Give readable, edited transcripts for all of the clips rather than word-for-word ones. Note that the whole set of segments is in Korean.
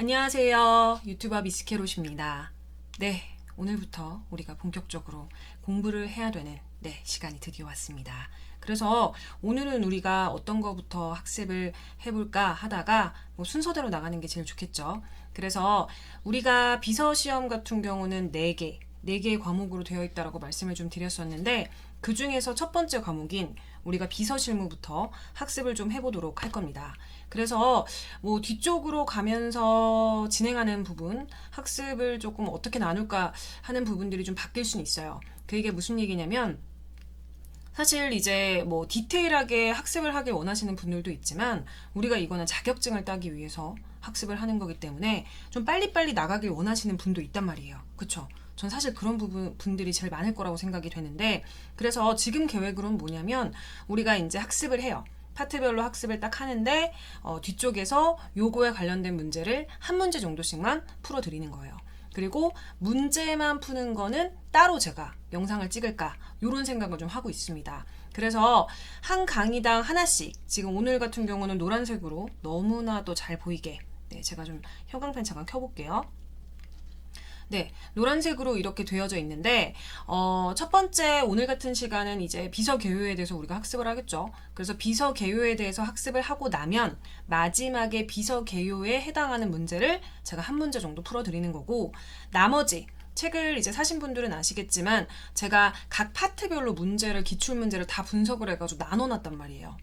안녕하세요. 유튜버 미스케롯입니다. 네, 오늘부터 우리가 본격적으로 공부를 해야 되는 시간이 드디어 왔습니다. 그래서 오늘은 우리가 어떤 거부터 학습을 해볼까 하다가 순서대로 나가는 게 제일 좋겠죠. 그래서 우리가 비서시험 같은 경우는 4개의 과목으로 되어 있다라고 말씀을 좀 드렸었는데 그 중에서 첫 번째 과목인 우리가 비서실무부터 학습을 좀 해보도록 할 겁니다. 그래서 뒤쪽으로 가면서 진행하는 부분, 학습을 조금 어떻게 나눌까 하는 부분들이 좀 바뀔 수는 있어요. 그게 무슨 얘기냐면 사실 이제 디테일하게 학습을 하길 원하시는 분들도 있지만 우리가 이거는 자격증을 따기 위해서 학습을 하는 거기 때문에 좀 빨리빨리 나가길 원하시는 분도 있단 말이에요. 그쵸? 전 사실 그런 분들이 제일 많을 거라고 생각이 되는데 그래서 지금 계획으로는 뭐냐면 우리가 이제 학습을 해요. 파트별로 학습을 딱 하는데 뒤쪽에서 요거에 관련된 문제를 한 문제 정도씩만 풀어드리는 거예요. 그리고 문제만 푸는 거는 따로 제가 영상을 찍을까 이런 생각을 좀 하고 있습니다. 그래서 한 강의당 하나씩 지금 오늘 같은 경우는 노란색으로 너무나도 잘 보이게 제가 좀 형광펜 잠깐 켜볼게요. 노란색으로 이렇게 되어져 있는데 첫 번째 오늘 같은 시간은 이제 비서 개요에 대해서 우리가 학습을 하겠죠. 그래서 비서 개요에 대해서 학습을 하고 나면 마지막에 비서 개요에 해당하는 문제를 제가 한 문제 정도 풀어드리는 거고 나머지 책을 이제 사신 분들은 아시겠지만 제가 각 파트별로 기출문제를 다 분석을 해가지고 나눠놨단 말이에요.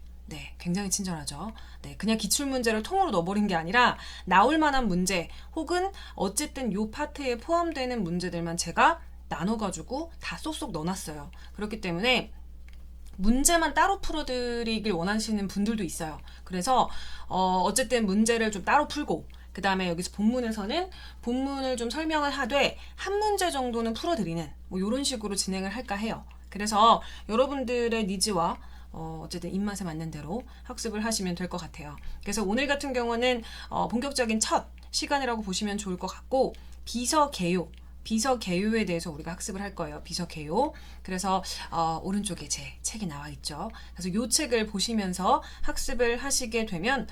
굉장히 친절하죠. 그냥 기출문제를 통으로 넣어버린 게 아니라 나올 만한 문제 혹은 어쨌든 요 파트에 포함되는 문제들만 제가 나눠가지고 다 쏙쏙 넣어놨어요. 그렇기 때문에 문제만 따로 풀어드리길 원하시는 분들도 있어요. 그래서 어쨌든 문제를 좀 따로 풀고 그 다음에 여기서 본문에서는 본문을 좀 설명을 하되 한 문제 정도는 풀어드리는 이런 식으로 진행을 할까 해요. 그래서 여러분들의 니즈와 어쨌든 입맛에 맞는 대로 학습을 하시면 될 것 같아요. 그래서 오늘 같은 경우는 본격적인 첫 시간이라고 보시면 좋을 것 같고 비서 개요에 대해서 우리가 학습을 할 거예요. 비서 개요. 그래서 오른쪽에 제 책이 나와 있죠. 그래서 이 책을 보시면서 학습을 하시게 되면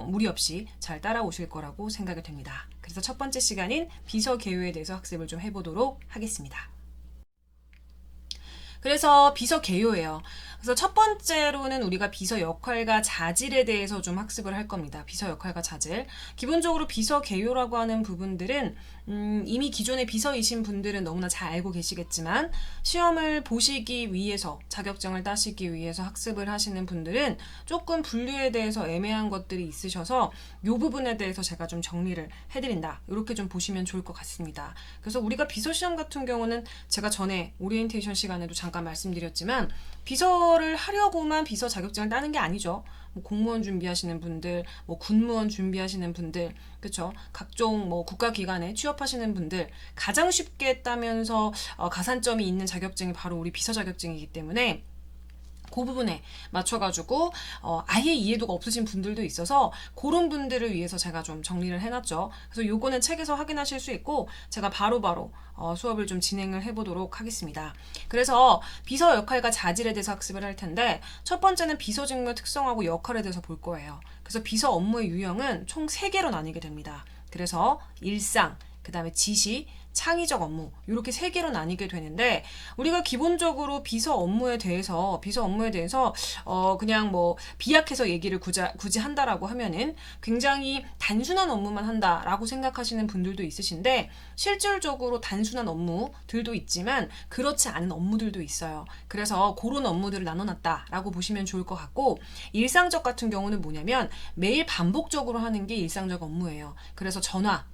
무리 없이 잘 따라오실 거라고 생각이 됩니다. 그래서 첫 번째 시간인 비서 개요에 대해서 학습을 좀 해보도록 하겠습니다. 그래서 비서 개요예요. 그래서 첫 번째로는 우리가 비서 역할과 자질에 대해서 좀 학습을 할 겁니다. 비서 역할과 자질. 기본적으로 비서 개요라고 하는 부분들은 이미 기존의 비서이신 분들은 너무나 잘 알고 계시겠지만 시험을 보시기 위해서 자격증을 따시기 위해서 학습을 하시는 분들은 조금 분류에 대해서 애매한 것들이 있으셔서 이 부분에 대해서 제가 좀 정리를 해드린다. 이렇게 좀 보시면 좋을 것 같습니다. 그래서 우리가 비서시험 같은 경우는 제가 전에 오리엔테이션 시간에도 잠깐 말씀드렸지만 비서를 하려고만 비서 자격증을 따는 게 아니죠. 공무원 준비하시는 분들, 군무원 준비하시는 분들, 그렇죠? 각종 국가기관에 취업하시는 분들 가장 쉽게 따면서 가산점이 있는 자격증이 바로 우리 비서 자격증이기 때문에 그 부분에 맞춰가지고 아예 이해도가 없으신 분들도 있어서 그런 분들을 위해서 제가 좀 정리를 해놨죠. 그래서 요거는 책에서 확인하실 수 있고 제가 바로바로 수업을 좀 진행을 해보도록 하겠습니다. 그래서 비서 역할과 자질에 대해서 학습을 할 텐데 첫 번째는 비서 직무의 특성하고 역할에 대해서 볼 거예요. 그래서 비서 업무의 유형은 총 3개로 나뉘게 됩니다. 그래서 일상, 그 다음에 지시, 창의적 업무 이렇게 3개로 나뉘게 되는데 우리가 기본적으로 비서 업무에 대해서 그냥 비약해서 얘기를 굳이 한다라고 하면은 굉장히 단순한 업무만 한다라고 생각하시는 분들도 있으신데 실질적으로 단순한 업무들도 있지만 그렇지 않은 업무들도 있어요. 그래서 그런 업무들을 나눠놨다라고 보시면 좋을 것 같고 일상적 같은 경우는 뭐냐면 매일 반복적으로 하는 게 일상적 업무예요. 그래서 전화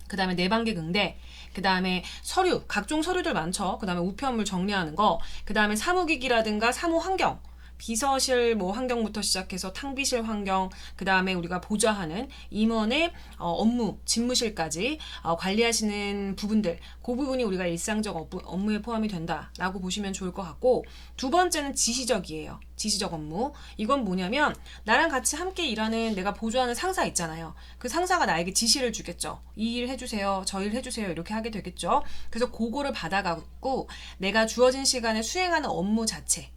그 다음에 내방객 응대, 그 다음에 서류, 각종 서류들 많죠. 그 다음에 우편물 정리하는 거, 그 다음에 사무기기라든가 사무 환경, 비서실 환경부터 시작해서 탕비실 환경, 그 다음에 우리가 보좌하는 임원의 업무, 집무실까지 관리하시는 부분들, 그 부분이 우리가 일상적 업무에 포함이 된다라고 보시면 좋을 것 같고 두 번째는 지시적이에요. 지시적 업무. 이건 뭐냐면 나랑 같이 함께 일하는 내가 보조하는 상사 있잖아요. 그 상사가 나에게 지시를 주겠죠. 이 일 해주세요. 저 일 해주세요. 이렇게 하게 되겠죠. 그래서 그거를 받아가고 내가 주어진 시간에 수행하는 업무 자체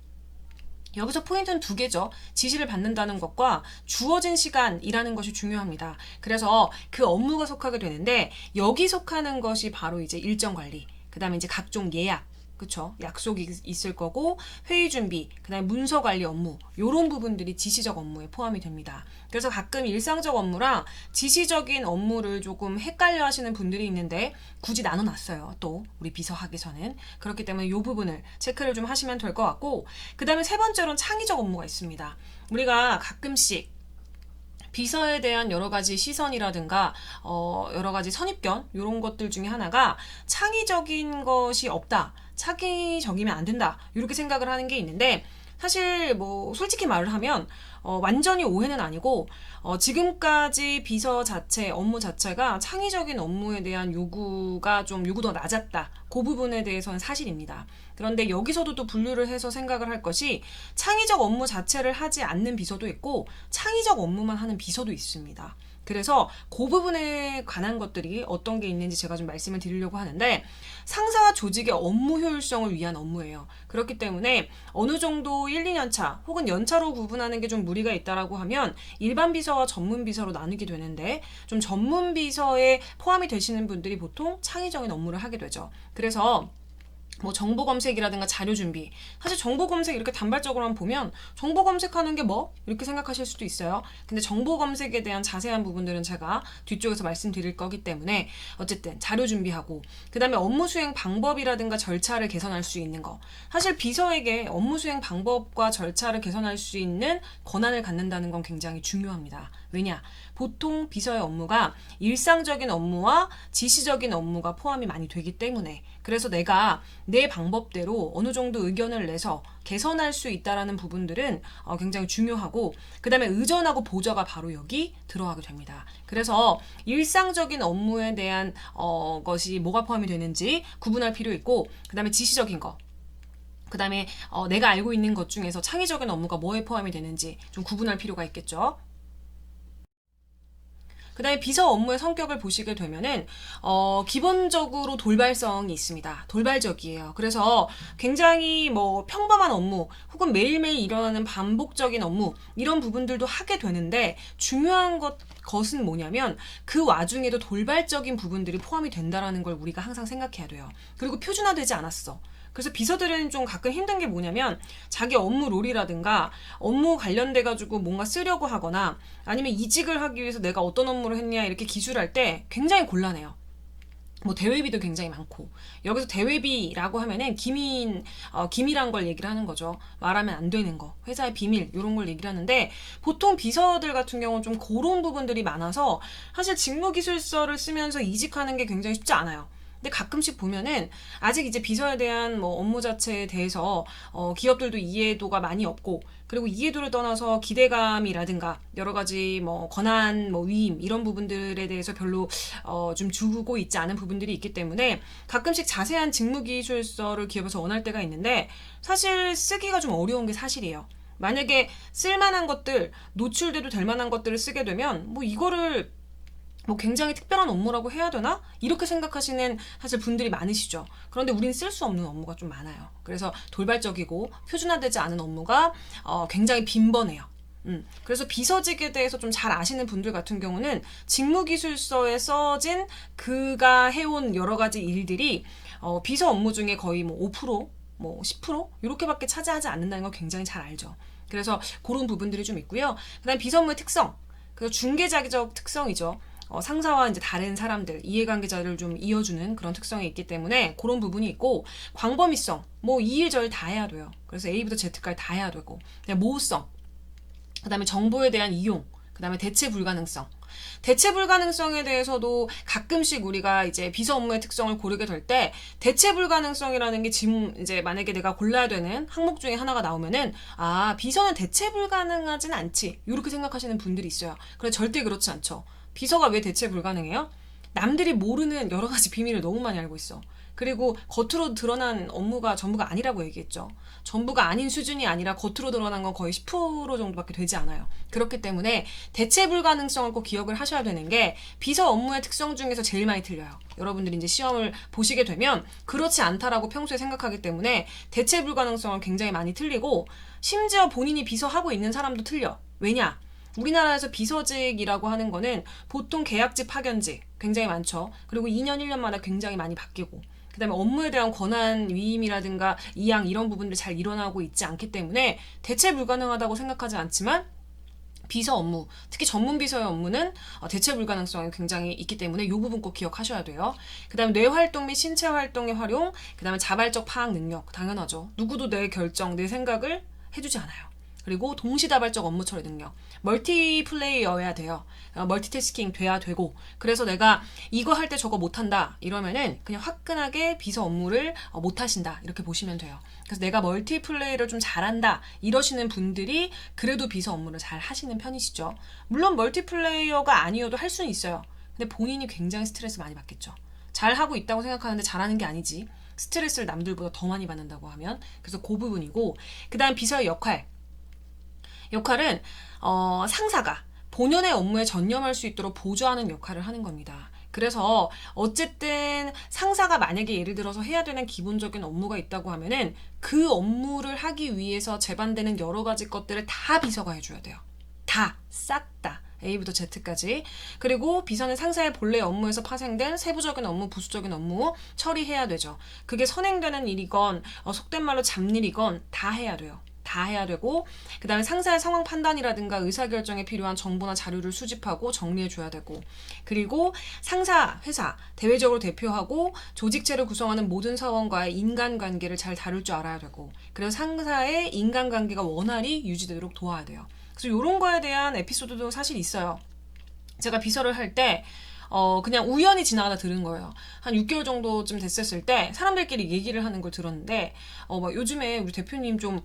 여기서 포인트는 두 개죠. 지시를 받는다는 것과 주어진 시간이라는 것이 중요합니다. 그래서 그 업무가 속하게 되는데 여기 속하는 것이 바로 이제 일정 관리, 그 다음에 이제 각종 예약, 그쵸? 약속이 있을 거고 회의 준비, 그 다음에 문서 관리 업무, 요런 부분들이 지시적 업무에 포함이 됩니다. 그래서 가끔 일상적 업무랑 지시적인 업무를 조금 헷갈려 하시는 분들이 있는데 굳이 나눠놨어요. 또 우리 비서학에서는. 그렇기 때문에 이 부분을 체크를 좀 하시면 될 것 같고, 그 다음에 세 번째로는 창의적 업무가 있습니다. 우리가 가끔씩 비서에 대한 여러 가지 시선이라든가 여러 가지 선입견 이런 것들 중에 하나가 창의적인 것이 없다. 창의적이면 안 된다. 이렇게 생각을 하는 게 있는데 사실 뭐 솔직히 말을 하면 완전히 오해는 아니고 지금까지 비서 자체, 업무 자체가 창의적인 업무에 대한 요구가 좀 요구도 낮았다. 그 부분에 대해서는 사실입니다. 그런데 여기서도 또 분류를 해서 생각을 할 것이 창의적 업무 자체를 하지 않는 비서도 있고 창의적 업무만 하는 비서도 있습니다. 그래서 그 부분에 관한 것들이 어떤 게 있는지 제가 좀 말씀을 드리려고 하는데 상사와 조직의 업무 효율성을 위한 업무예요. 그렇기 때문에 어느 정도 1, 2년 차 혹은 연차로 구분하는 게 좀 무리가 있다라고 하면 일반 비서와 전문 비서로 나누게 되는데 좀 전문 비서에 포함이 되시는 분들이 보통 창의적인 업무를 하게 되죠. 그래서 뭐 정보 검색이라든가 자료 준비. 사실 정보 검색 이렇게 단발적으로만 보면 정보 검색하는 게 뭐? 이렇게 생각하실 수도 있어요. 근데 정보 검색에 대한 자세한 부분들은 제가 뒤쪽에서 말씀드릴 거기 때문에 어쨌든 자료 준비하고 그 다음에 업무 수행 방법이라든가 절차를 개선할 수 있는 거. 사실 비서에게 업무 수행 방법과 절차를 개선할 수 있는 권한을 갖는다는 건 굉장히 중요합니다. 왜냐? 보통 비서의 업무가 일상적인 업무와 지시적인 업무가 포함이 많이 되기 때문에 그래서 내가 내 방법대로 어느 정도 의견을 내서 개선할 수 있다라는 부분들은 굉장히 중요하고 그 다음에 의전하고 보좌가 바로 여기 들어가게 됩니다. 그래서 일상적인 업무에 대한 것이 뭐가 포함이 되는지 구분할 필요 있고 그 다음에 지시적인 거 그 다음에 내가 알고 있는 것 중에서 창의적인 업무가 뭐에 포함이 되는지 좀 구분할 필요가 있겠죠. 그 다음에 비서 업무의 성격을 보시게 되면은 기본적으로 돌발성이 있습니다. 돌발적이에요. 그래서 굉장히 뭐 평범한 업무 혹은 매일매일 일어나는 반복적인 업무 이런 부분들도 하게 되는데 중요한 것은 뭐냐면 그 와중에도 돌발적인 부분들이 포함이 된다라는 걸 우리가 항상 생각해야 돼요. 그리고 표준화되지 않았어. 그래서 비서들은 좀 가끔 힘든 게 뭐냐면 자기 업무 롤이라든가 업무 관련돼 가지고 뭔가 쓰려고 하거나 아니면 이직을 하기 위해서 내가 어떤 업무를 했냐 이렇게 기술할 때 굉장히 곤란해요. 뭐 대외비도 굉장히 많고 여기서 대외비라고 하면은 기밀한 걸 얘기를 하는 거죠. 말하면 안 되는 거, 회사의 비밀 이런 걸 얘기를 하는데 보통 비서들 같은 경우는 좀 그런 부분들이 많아서 사실 직무기술서를 쓰면서 이직하는 게 굉장히 쉽지 않아요. 근데 가끔씩 보면은 아직 이제 비서에 대한 뭐 업무 자체에 대해서 기업들도 이해도가 많이 없고 그리고 이해도를 떠나서 기대감이라든가 여러 가지 뭐 권한 뭐 위임 이런 부분들에 대해서 별로 좀 주고 있지 않은 부분들이 있기 때문에 가끔씩 자세한 직무기술서를 기업에서 원할 때가 있는데 사실 쓰기가 좀 어려운 게 사실이에요. 만약에 쓸만한 것들 노출돼도 될 만한 것들을 쓰게 되면 뭐 이거를 뭐 굉장히 특별한 업무라고 해야 되나? 이렇게 생각하시는 사실 분들이 많으시죠. 그런데 우리는 쓸 수 없는 업무가 좀 많아요. 그래서 돌발적이고 표준화되지 않은 업무가 굉장히 빈번해요. 그래서 비서직에 대해서 좀 잘 아시는 분들 같은 경우는 직무기술서에 써진 그가 해온 여러 가지 일들이 비서 업무 중에 거의 뭐 5%, 뭐 10% 이렇게밖에 차지하지 않는다는 걸 굉장히 잘 알죠. 그래서 그런 부분들이 좀 있고요. 그다음 비서 업무의 특성, 그래서 중개자적 특성이죠. 상사와 이제 다른 사람들, 이해관계자를 좀 이어주는 그런 특성이 있기 때문에 그런 부분이 있고, 광범위성, 뭐 이 일 저 일 다 해야 돼요. 그래서 A부터 Z까지 다 해야 되고, 모호성, 그 다음에 정보에 대한 이용, 그 다음에 대체 불가능성. 대체 불가능성에 대해서도 가끔씩 우리가 이제 비서 업무의 특성을 고르게 될 때 대체 불가능성이라는 게 지금 이제 만약에 내가 골라야 되는 항목 중에 하나가 나오면은 비서는 대체 불가능하진 않지 이렇게 생각하시는 분들이 있어요. 그런데 절대 그렇지 않죠. 비서가 왜 대체 불가능해요? 남들이 모르는 여러 가지 비밀을 너무 많이 알고 있어. 그리고 겉으로 드러난 업무가 전부가 아니라고 얘기했죠. 전부가 아닌 수준이 아니라 겉으로 드러난 건 거의 10% 정도밖에 되지 않아요. 그렇기 때문에 대체 불가능성을 꼭 기억을 하셔야 되는 게 비서 업무의 특성 중에서 제일 많이 틀려요. 여러분들이 이제 시험을 보시게 되면 그렇지 않다라고 평소에 생각하기 때문에 대체 불가능성을 굉장히 많이 틀리고 심지어 본인이 비서하고 있는 사람도 틀려. 왜냐? 우리나라에서 비서직이라고 하는 거는 보통 계약직 파견직 굉장히 많죠. 그리고 2년, 1년마다 굉장히 많이 바뀌고 그 다음에 업무에 대한 권한 위임이라든가 이양 이런 부분들이 잘 일어나고 있지 않기 때문에 대체 불가능하다고 생각하지 않지만 비서 업무, 특히 전문 비서의 업무는 대체 불가능성이 굉장히 있기 때문에 이 부분 꼭 기억하셔야 돼요. 그 다음에 뇌활동 및 신체 활동의 활용, 그 다음에 자발적 파악 능력, 당연하죠. 누구도 내 결정, 내 생각을 해주지 않아요. 그리고 동시다발적 업무 처리 능력, 멀티플레이어여야 돼요. 멀티태스킹 돼야 되고, 그래서 내가 이거 할 때 저거 못한다 이러면은 그냥 화끈하게 비서 업무를 못하신다 이렇게 보시면 돼요. 그래서 내가 멀티플레이를 좀 잘한다 이러시는 분들이 그래도 비서 업무를 잘 하시는 편이시죠. 물론 멀티플레이어가 아니어도 할 수는 있어요. 근데 본인이 굉장히 스트레스 많이 받겠죠. 잘하고 있다고 생각하는데 잘하는 게 아니지. 스트레스를 남들보다 더 많이 받는다고 하면. 그래서 그 부분이고, 그 다음 비서의 역할은 상사가 본연의 업무에 전념할 수 있도록 보조하는 역할을 하는 겁니다. 그래서 어쨌든 상사가 만약에 예를 들어서 해야 되는 기본적인 업무가 있다고 하면은 그 업무를 하기 위해서 제반되는 여러 가지 것들을 다 비서가 해줘야 돼요. 싹 다. A부터 Z까지. 그리고 비서는 상사의 본래 업무에서 파생된 세부적인 업무, 부수적인 업무 처리해야 되죠. 그게 선행되는 일이건 속된 말로 잡일이건 다 해야 돼요. 다 해야 되고, 그 다음에 상사의 상황 판단이라든가 의사결정에 필요한 정보나 자료를 수집하고 정리해줘야 되고, 그리고 상사, 회사, 대외적으로 대표하고 조직체를 구성하는 모든 사원과의 인간관계를 잘 다룰 줄 알아야 되고, 그래서 상사의 인간관계가 원활히 유지되도록 도와야 돼요. 그래서 이런 거에 대한 에피소드도 사실 있어요. 제가 비서를 할 때 그냥 우연히 지나가다 들은 거예요. 한 6개월 정도쯤 됐었을 때 사람들끼리 얘기를 하는 걸 들었는데 막 요즘에 우리 대표님 좀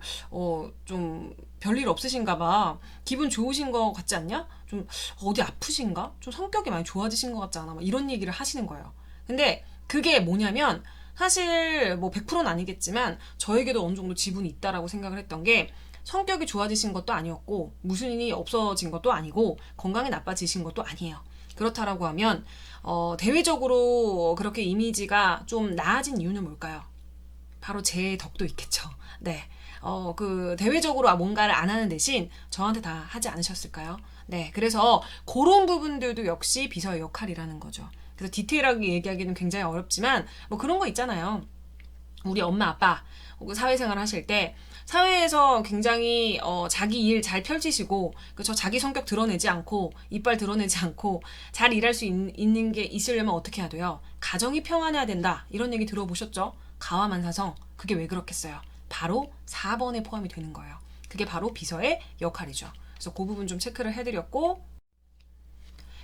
별일 없으신가 봐. 기분 좋으신 거 같지 않냐? 좀 어디 아프신가? 좀 성격이 많이 좋아지신 것 같지 않아? 막 이런 얘기를 하시는 거예요. 근데 그게 뭐냐면 사실 뭐 100%는 아니겠지만 저에게도 어느 정도 지분이 있다라고 생각을 했던 게 성격이 좋아지신 것도 아니었고 무슨 일이 없어진 것도 아니고 건강이 나빠지신 것도 아니에요. 그렇다라고 하면 대외적으로 그렇게 이미지가 좀 나아진 이유는 뭘까요? 바로 제 덕도 있겠죠. 네. 대외적으로 뭔가를 안 하는 대신 저한테 다 하지 않으셨을까요? 네. 그래서 그런 부분들도 역시 비서의 역할이라는 거죠. 그래서 디테일하게 얘기하기는 굉장히 어렵지만 뭐 그런 거 있잖아요. 우리 엄마 아빠 혹은 사회생활 하실 때 사회에서 굉장히 자기 일 잘 펼치시고 그쵸 자기 성격 드러내지 않고 이빨 드러내지 않고 잘 일할 수 있는 게 있으려면 어떻게 해야 돼요? 가정이 평안해야 된다 이런 얘기 들어보셨죠? 가와만사성 그게 왜 그렇겠어요? 바로 4번에 포함이 되는 거예요. 그게 바로 비서의 역할이죠. 그래서 그 부분 좀 체크를 해드렸고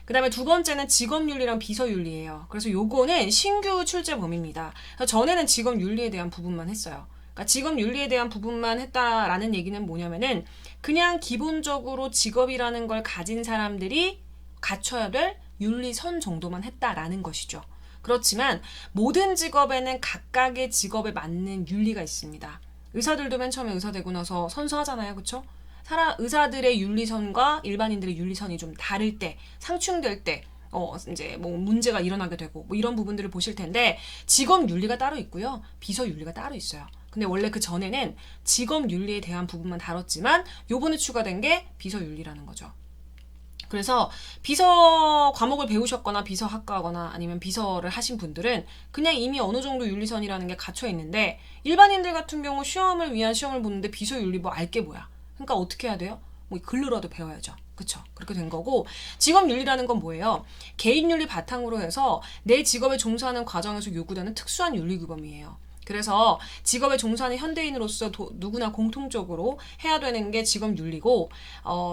그 다음에 두 번째는 직업윤리랑 비서윤리예요. 그래서 요거는 신규 출제 범위입니다. 전에는 직업윤리에 대한 부분만 했어요. 그러니까 직업윤리에 대한 부분만 했다라는 얘기는 뭐냐면은 그냥 기본적으로 직업이라는 걸 가진 사람들이 갖춰야 될 윤리선 정도만 했다라는 것이죠. 그렇지만 모든 직업에는 각각의 직업에 맞는 윤리가 있습니다. 의사들도 맨 처음에 의사 되고 나서 선수하잖아요. 그쵸? 의사들의 윤리선과 일반인들의 윤리선이 좀 다를 때, 상충될 때, 이제 뭐 문제가 일어나게 되고 뭐 이런 부분들을 보실 텐데 직업 윤리가 따로 있고요. 비서 윤리가 따로 있어요. 근데 원래 그 전에는 직업 윤리에 대한 부분만 다뤘지만 요번에 추가된 게 비서 윤리라는 거죠. 그래서 비서 과목을 배우셨거나 비서학과거나 아니면 비서를 하신 분들은 그냥 이미 어느 정도 윤리선이라는 게 갇혀 있는데 일반인들 같은 경우 시험을 위한 시험을 보는데 비서 윤리 뭐 알 게 뭐야. 그러니까 어떻게 해야 돼요? 뭐 글로라도 배워야죠. 그쵸? 그렇게 된 거고 직업윤리라는 건 뭐예요? 개인윤리 바탕으로 해서 내 직업에 종사하는 과정에서 요구되는 특수한 윤리규범이에요. 그래서 직업에 종사하는 현대인으로서 누구나 공통적으로 해야 되는 게 직업윤리고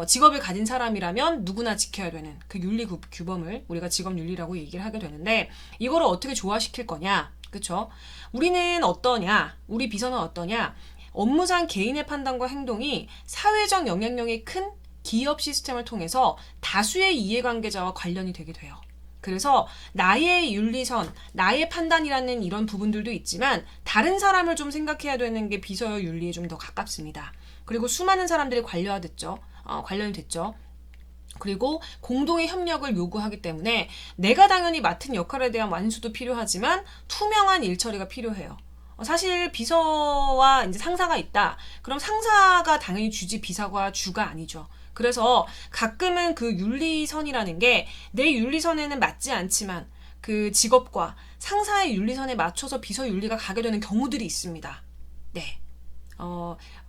직업을 가진 사람이라면 누구나 지켜야 되는 그 윤리 규범을 우리가 직업윤리라고 얘기를 하게 되는데 이거를 어떻게 조화시킬 거냐? 그쵸? 우리는 어떠냐? 우리 비서는 어떠냐? 업무상 개인의 판단과 행동이 사회적 영향력이 큰 기업 시스템을 통해서 다수의 이해관계자와 관련이 되게 돼요. 그래서 나의 윤리선, 나의 판단이라는 이런 부분들도 있지만 다른 사람을 좀 생각해야 되는 게 비서 윤리에 좀 더 가깝습니다. 그리고 수많은 사람들이 관련이 됐죠. 그리고 공동의 협력을 요구하기 때문에 내가 당연히 맡은 역할에 대한 완수도 필요하지만 투명한 일처리가 필요해요. 사실 비서와 이제 상사가 있다. 그럼 상사가 당연히 주지 비서가 주가 아니죠. 그래서 가끔은 그 윤리선이라는 게 내 윤리선에는 맞지 않지만 그 직업과 상사의 윤리선에 맞춰서 비서 윤리가 가게 되는 경우들이 있습니다. 네.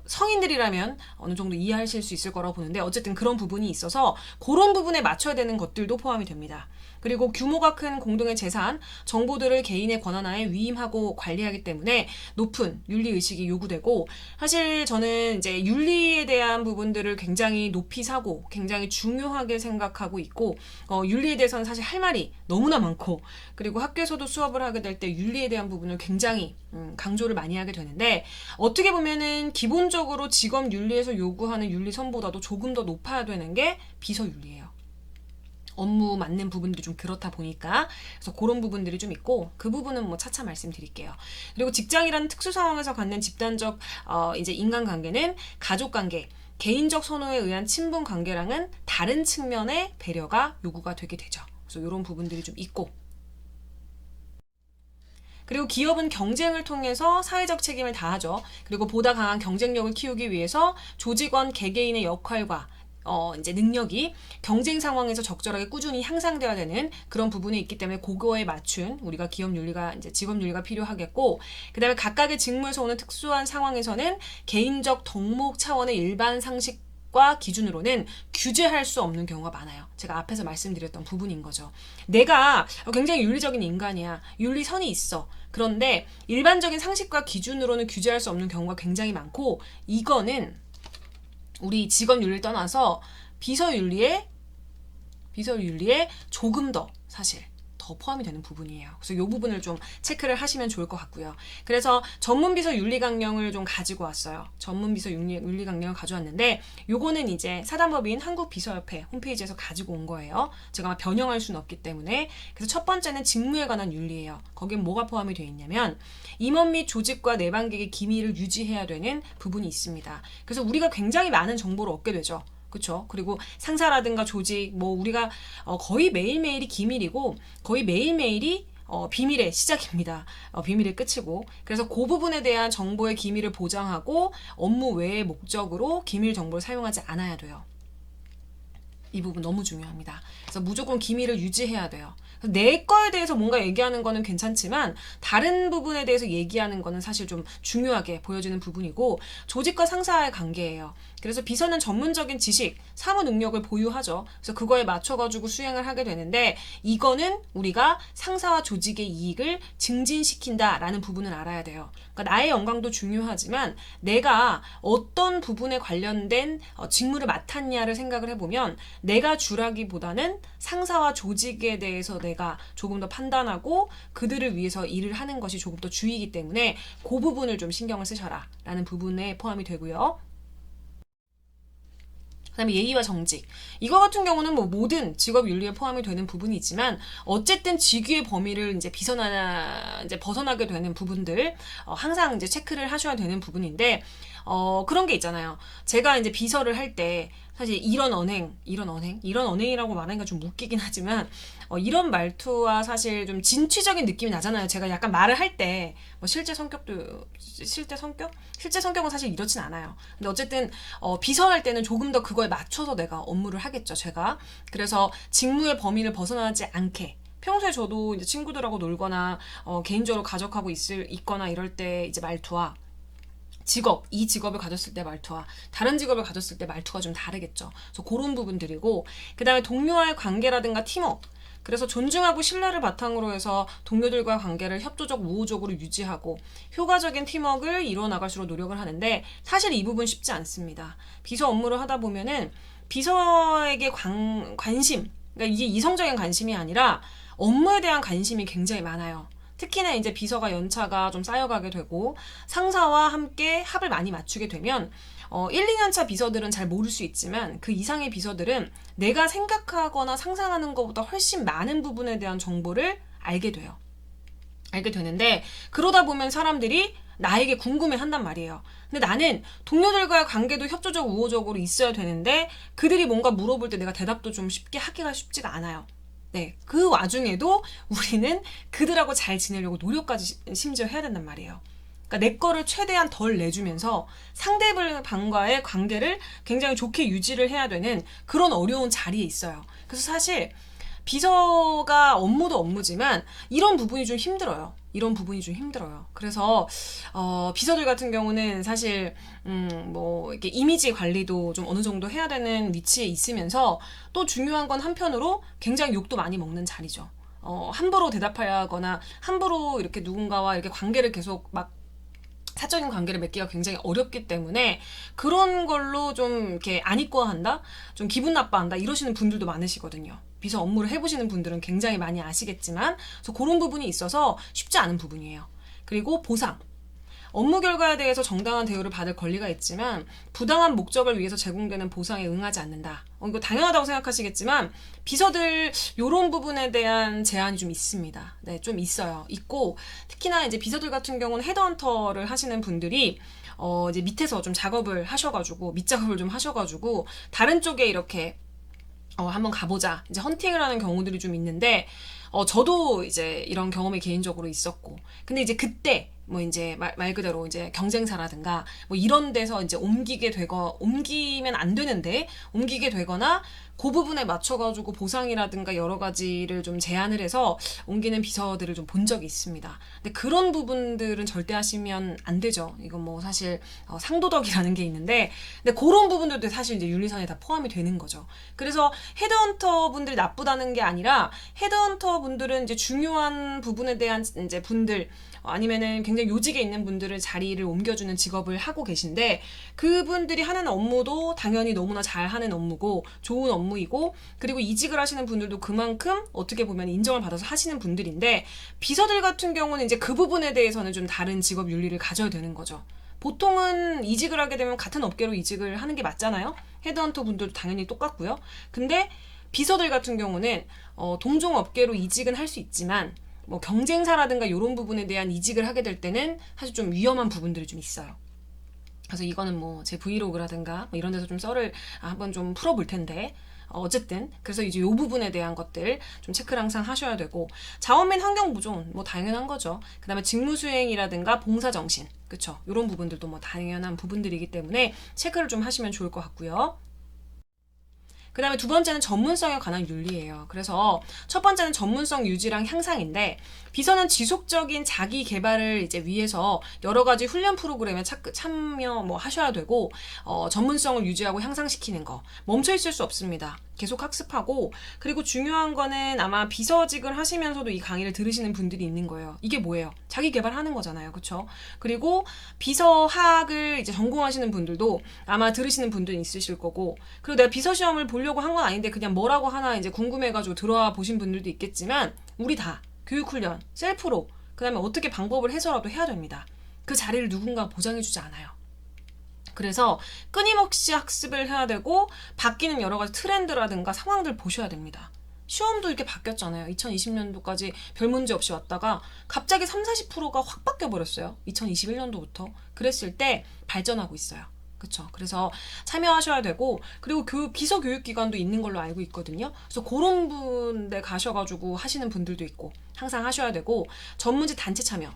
성인들이라면 어느 정도 이해하실 수 있을 거라고 보는데 어쨌든 그런 부분이 있어서 그런 부분에 맞춰야 되는 것들도 포함이 됩니다. 그리고 규모가 큰 공동의 재산, 정보들을 개인의 권한하에 위임하고 관리하기 때문에 높은 윤리의식이 요구되고 사실 저는 이제 윤리에 대한 부분들을 굉장히 높이 사고 굉장히 중요하게 생각하고 있고 윤리에 대해서는 사실 할 말이 너무나 많고 그리고 학교에서도 수업을 하게 될 때 윤리에 대한 부분을 굉장히 강조를 많이 하게 되는데 어떻게 보면은 기본적으로 직업 윤리에서 요구하는 윤리선보다도 조금 더 높아야 되는 게 비서 윤리예요. 업무 맞는 부분들이 좀 그렇다 보니까 그래서 그런 부분들이 좀 있고 그 부분은 뭐 차차 말씀드릴게요. 그리고 직장이라는 특수 상황에서 갖는 집단적 이제 인간관계는 가족관계, 개인적 선호에 의한 친분 관계랑은 다른 측면의 배려가 요구가 되게 되죠. 그래서 이런 부분들이 좀 있고 그리고 기업은 경쟁을 통해서 사회적 책임을 다하죠. 그리고 보다 강한 경쟁력을 키우기 위해서 조직원 개개인의 역할과 이제 능력이 경쟁 상황에서 적절하게 꾸준히 향상되어야 되는 그런 부분이 있기 때문에 그거에 맞춘 우리가 기업 윤리가 이제 직업 윤리가 필요하겠고 그다음에 각각의 직무에서 오는 특수한 상황에서는 개인적 덕목 차원의 일반 상식과 기준으로는 규제할 수 없는 경우가 많아요. 제가 앞에서 말씀드렸던 부분인 거죠. 내가 굉장히 윤리적인 인간이야. 윤리선이 있어. 그런데 일반적인 상식과 기준으로는 규제할 수 없는 경우가 굉장히 많고 이거는 우리 직업 윤리를 떠나서 비서 윤리에 조금 더 사실 더 포함이 되는 부분이에요. 그래서 이 부분을 좀 체크를 하시면 좋을 것 같고요. 그래서 전문 비서 윤리 강령을 좀 가지고 왔어요. 전문 비서 윤리 강령을 가져왔는데 요거는 이제 사단법인 한국비서협회 홈페이지에서 가지고 온 거예요. 제가 변형할 수는 없기 때문에. 그래서 첫 번째는 직무에 관한 윤리예요. 거기에 뭐가 포함이 되어 있냐면 임원 및 조직과 내방객의 기밀을 유지해야 되는 부분이 있습니다. 그래서 우리가 굉장히 많은 정보를 얻게 되죠. 그렇죠. 그리고 상사라든가 조직 뭐 우리가 거의 매일매일이 기밀이고 거의 매일매일이 비밀의 시작입니다. 비밀의 끝이고 그래서 그 부분에 대한 정보의 기밀을 보장하고 업무 외의 목적으로 기밀 정보를 사용하지 않아야 돼요. 이 부분 너무 중요합니다. 그래서 무조건 기밀을 유지해야 돼요. 내 거에 대해서 뭔가 얘기하는 거는 괜찮지만 다른 부분에 대해서 얘기하는 거는 사실 좀 중요하게 보여지는 부분이고 조직과 상사의 관계예요. 그래서 비서는 전문적인 지식, 사무 능력을 보유하죠. 그래서 그거에 맞춰가지고 수행을 하게 되는데 이거는 우리가 상사와 조직의 이익을 증진시킨다라는 부분을 알아야 돼요. 그러니까 나의 영광도 중요하지만 내가 어떤 부분에 관련된 직무를 맡았냐를 생각을 해보면 내가 주라기보다는 상사와 조직에 대해서 내가 조금 더 판단하고 그들을 위해서 일을 하는 것이 조금 더 주의이기 때문에 그 부분을 좀 신경을 쓰셔라 라는 부분에 포함이 되고요. 그다음에 예의와 정직. 이거 같은 경우는 뭐 모든 직업 윤리에 포함이 되는 부분이지만 어쨌든 직위의 범위를 이제 벗어나게 되는 부분들 항상 이제 체크를 하셔야 되는 부분인데 그런 게 있잖아요. 제가 이제 비서를 할 때 사실 이런 언행이라고 말하니까 좀 웃기긴 하지만 이런 말투와 사실 좀 진취적인 느낌이 나잖아요. 제가 약간 말을 할 때 뭐 실제 성격은 사실 이렇진 않아요. 근데 어쨌든 비서할 때는 조금 더 그거에 맞춰서 내가 업무를 하겠죠. 제가 그래서 직무의 범위를 벗어나지 않게. 평소에 저도 이제 친구들하고 놀거나 개인적으로 가족하고 있거나 이럴 때 이제 말투와 이 직업을 가졌을 때 말투와 다른 직업을 가졌을 때 말투가 좀 다르겠죠. 그래서 그런 부분들이고 그 다음에 동료와의 관계라든가 팀워크 그래서 존중하고 신뢰를 바탕으로 해서 동료들과 관계를 협조적 우호적으로 유지하고 효과적인 팀워크를 이루어나갈수록 노력을 하는데 사실 이 부분 쉽지 않습니다. 비서 업무를 하다 보면은 비서에게 관심 그러니까 이게 이성적인 관심이 아니라 업무에 대한 관심이 굉장히 많아요. 특히나 이제 비서가 연차가 좀 쌓여가게 되고 상사와 함께 합을 많이 맞추게 되면 1, 2년 차 비서들은 잘 모를 수 있지만 그 이상의 비서들은 내가 생각하거나 상상하는 것보다 훨씬 많은 부분에 대한 정보를 알게 돼요. 알게 되는데 그러다 보면 사람들이 나에게 궁금해한단 말이에요. 근데 나는 동료들과의 관계도 협조적 우호적으로 있어야 되는데 그들이 뭔가 물어볼 때 내가 대답도 좀 쉽게 하기가 쉽지가 않아요. 네, 그 와중에도 우리는 그들하고 잘 지내려고 노력까지 심지어 해야 된단 말이에요. 그러니까 내 거를 최대한 덜 내주면서 상대방과의 관계를 굉장히 좋게 유지를 해야 되는 그런 어려운 자리에 있어요. 그래서 사실 비서가 업무도 업무지만 이런 부분이 좀 힘들어요. 이런 부분이 좀 힘들어요. 그래서 비서들 같은 경우는 사실 뭐 이렇게 이미지 관리도 좀 어느 정도 해야 되는 위치에 있으면서 또 중요한 건 한편으로 굉장히 욕도 많이 먹는 자리죠. 함부로 대답하거나 함부로 이렇게 누군가와 이렇게 관계를 계속 막 사적인 관계를 맺기가 굉장히 어렵기 때문에 그런 걸로 좀 이렇게 안 이뻐한다? 좀 기분 나빠한다? 이러시는 분들도 많으시거든요. 비서 업무를 해보시는 분들은 굉장히 많이 아시겠지만 그래서 그런 부분이 있어서 쉽지 않은 부분이에요. 그리고 보상. 업무 결과에 대해서 정당한 대우를 받을 권리가 있지만 부당한 목적을 위해서 제공되는 보상에 응하지 않는다. 이거 당연하다고 생각하시겠지만 비서들 이런 부분에 대한 제한이 좀 있습니다. 네, 좀 있어요. 있고 특히나 이제 비서들 같은 경우는 헤드헌터를 하시는 분들이 이제 밑에서 좀 작업을 하셔가지고 밑작업을 좀 하셔가지고 다른 쪽에 이렇게 한번 가보자. 이제 헌팅을 하는 경우들이 좀 있는데, 저도 이제 이런 경험이 개인적으로 있었고. 근데 이제 그때, 뭐 이제 말 그대로 이제 경쟁사라든가, 뭐 이런 데서 이제 옮기면 안 되는데, 옮기게 되거나, 그 부분에 맞춰가지고 보상이라든가 여러 가지를 좀 제안을 해서 옮기는 비서들을 좀 본 적이 있습니다. 근데 그런 부분들은 절대 하시면 안 되죠. 이건 뭐 사실 상도덕이라는 게 있는데, 근데 그런 부분들도 사실 이제 윤리선에 다 포함이 되는 거죠. 그래서 헤드헌터 분들이 나쁘다는 게 아니라 헤드헌터 분들은 이제 중요한 부분에 대한 이제 분들 아니면은 굉장히 요직에 있는 분들을 자리를 옮겨주는 직업을 하고 계신데 그분들이 하는 업무도 당연히 너무나 잘하는 업무고 좋은 업무이고 그리고 이직을 하시는 분들도 그만큼 어떻게 보면 인정을 받아서 하시는 분들인데 비서들 같은 경우는 이제 그 부분에 대해서는 좀 다른 직업 윤리를 가져야 되는 거죠. 보통은 이직을 하게 되면 같은 업계로 이직을 하는 게 맞잖아요. 헤드헌터 분들도 당연히 똑같고요. 근데 비서들 같은 경우는 동종 업계로 이직은 할 수 있지만 뭐 경쟁사라든가 이런 부분에 대한 이직을 하게 될 때는 사실 좀 위험한 부분들이 좀 있어요. 그래서 이거는 뭐 제 브이로그라든가 뭐 이런 데서 좀 썰을 한번 좀 풀어볼 텐데 어쨌든 그래서 이제 이 부분에 대한 것들 좀 체크를 항상 하셔야 되고 자원 및 환경 보존 뭐 당연한 거죠. 그 다음에 직무 수행이라든가 봉사 정신 그쵸 이런 부분들도 뭐 당연한 부분들이기 때문에 체크를 좀 하시면 좋을 것 같고요. 그 다음에 두 번째는 전문성에 관한 윤리예요. 그래서 첫 번째는 전문성 유지랑 향상인데 비서는 지속적인 자기 개발을 이제 위해서 여러 가지 훈련 프로그램에 참여 뭐 하셔야 되고 전문성을 유지하고 향상시키는 거 멈춰 있을 수 없습니다. 계속 학습하고 그리고 중요한 거는 아마 비서직을 하시면서도 이 강의를 들으시는 분들이 있는 거예요. 이게 뭐예요? 자기 개발하는 거잖아요. 그렇죠? 그리고 비서학을 이제 전공하시는 분들도 아마 들으시는 분들이 있으실 거고 그리고 내가 비서 시험을 보려고 한 건 아닌데 그냥 뭐라고 하나 이제 궁금해가지고 들어와 보신 분들도 있겠지만 우리 다 교육훈련, 셀프로 그 다음에 어떻게 방법을 해서라도 해야 됩니다. 그 자리를 누군가 보장해주지 않아요. 그래서 끊임없이 학습을 해야 되고 바뀌는 여러 가지 트렌드라든가 상황들 보셔야 됩니다. 시험도 이렇게 바뀌었잖아요. 2020년도까지 별 문제 없이 왔다가 갑자기 30-40%가 확 바뀌어버렸어요. 2021년도부터. 그랬을 때 발전하고 있어요. 그쵸. 그래서 참여하셔야 되고, 그리고 비서교육기관도 있는 걸로 알고 있거든요. 그래서 그런 분데 가셔가지고 하시는 분들도 있고, 항상 하셔야 되고, 전문직 단체 참여.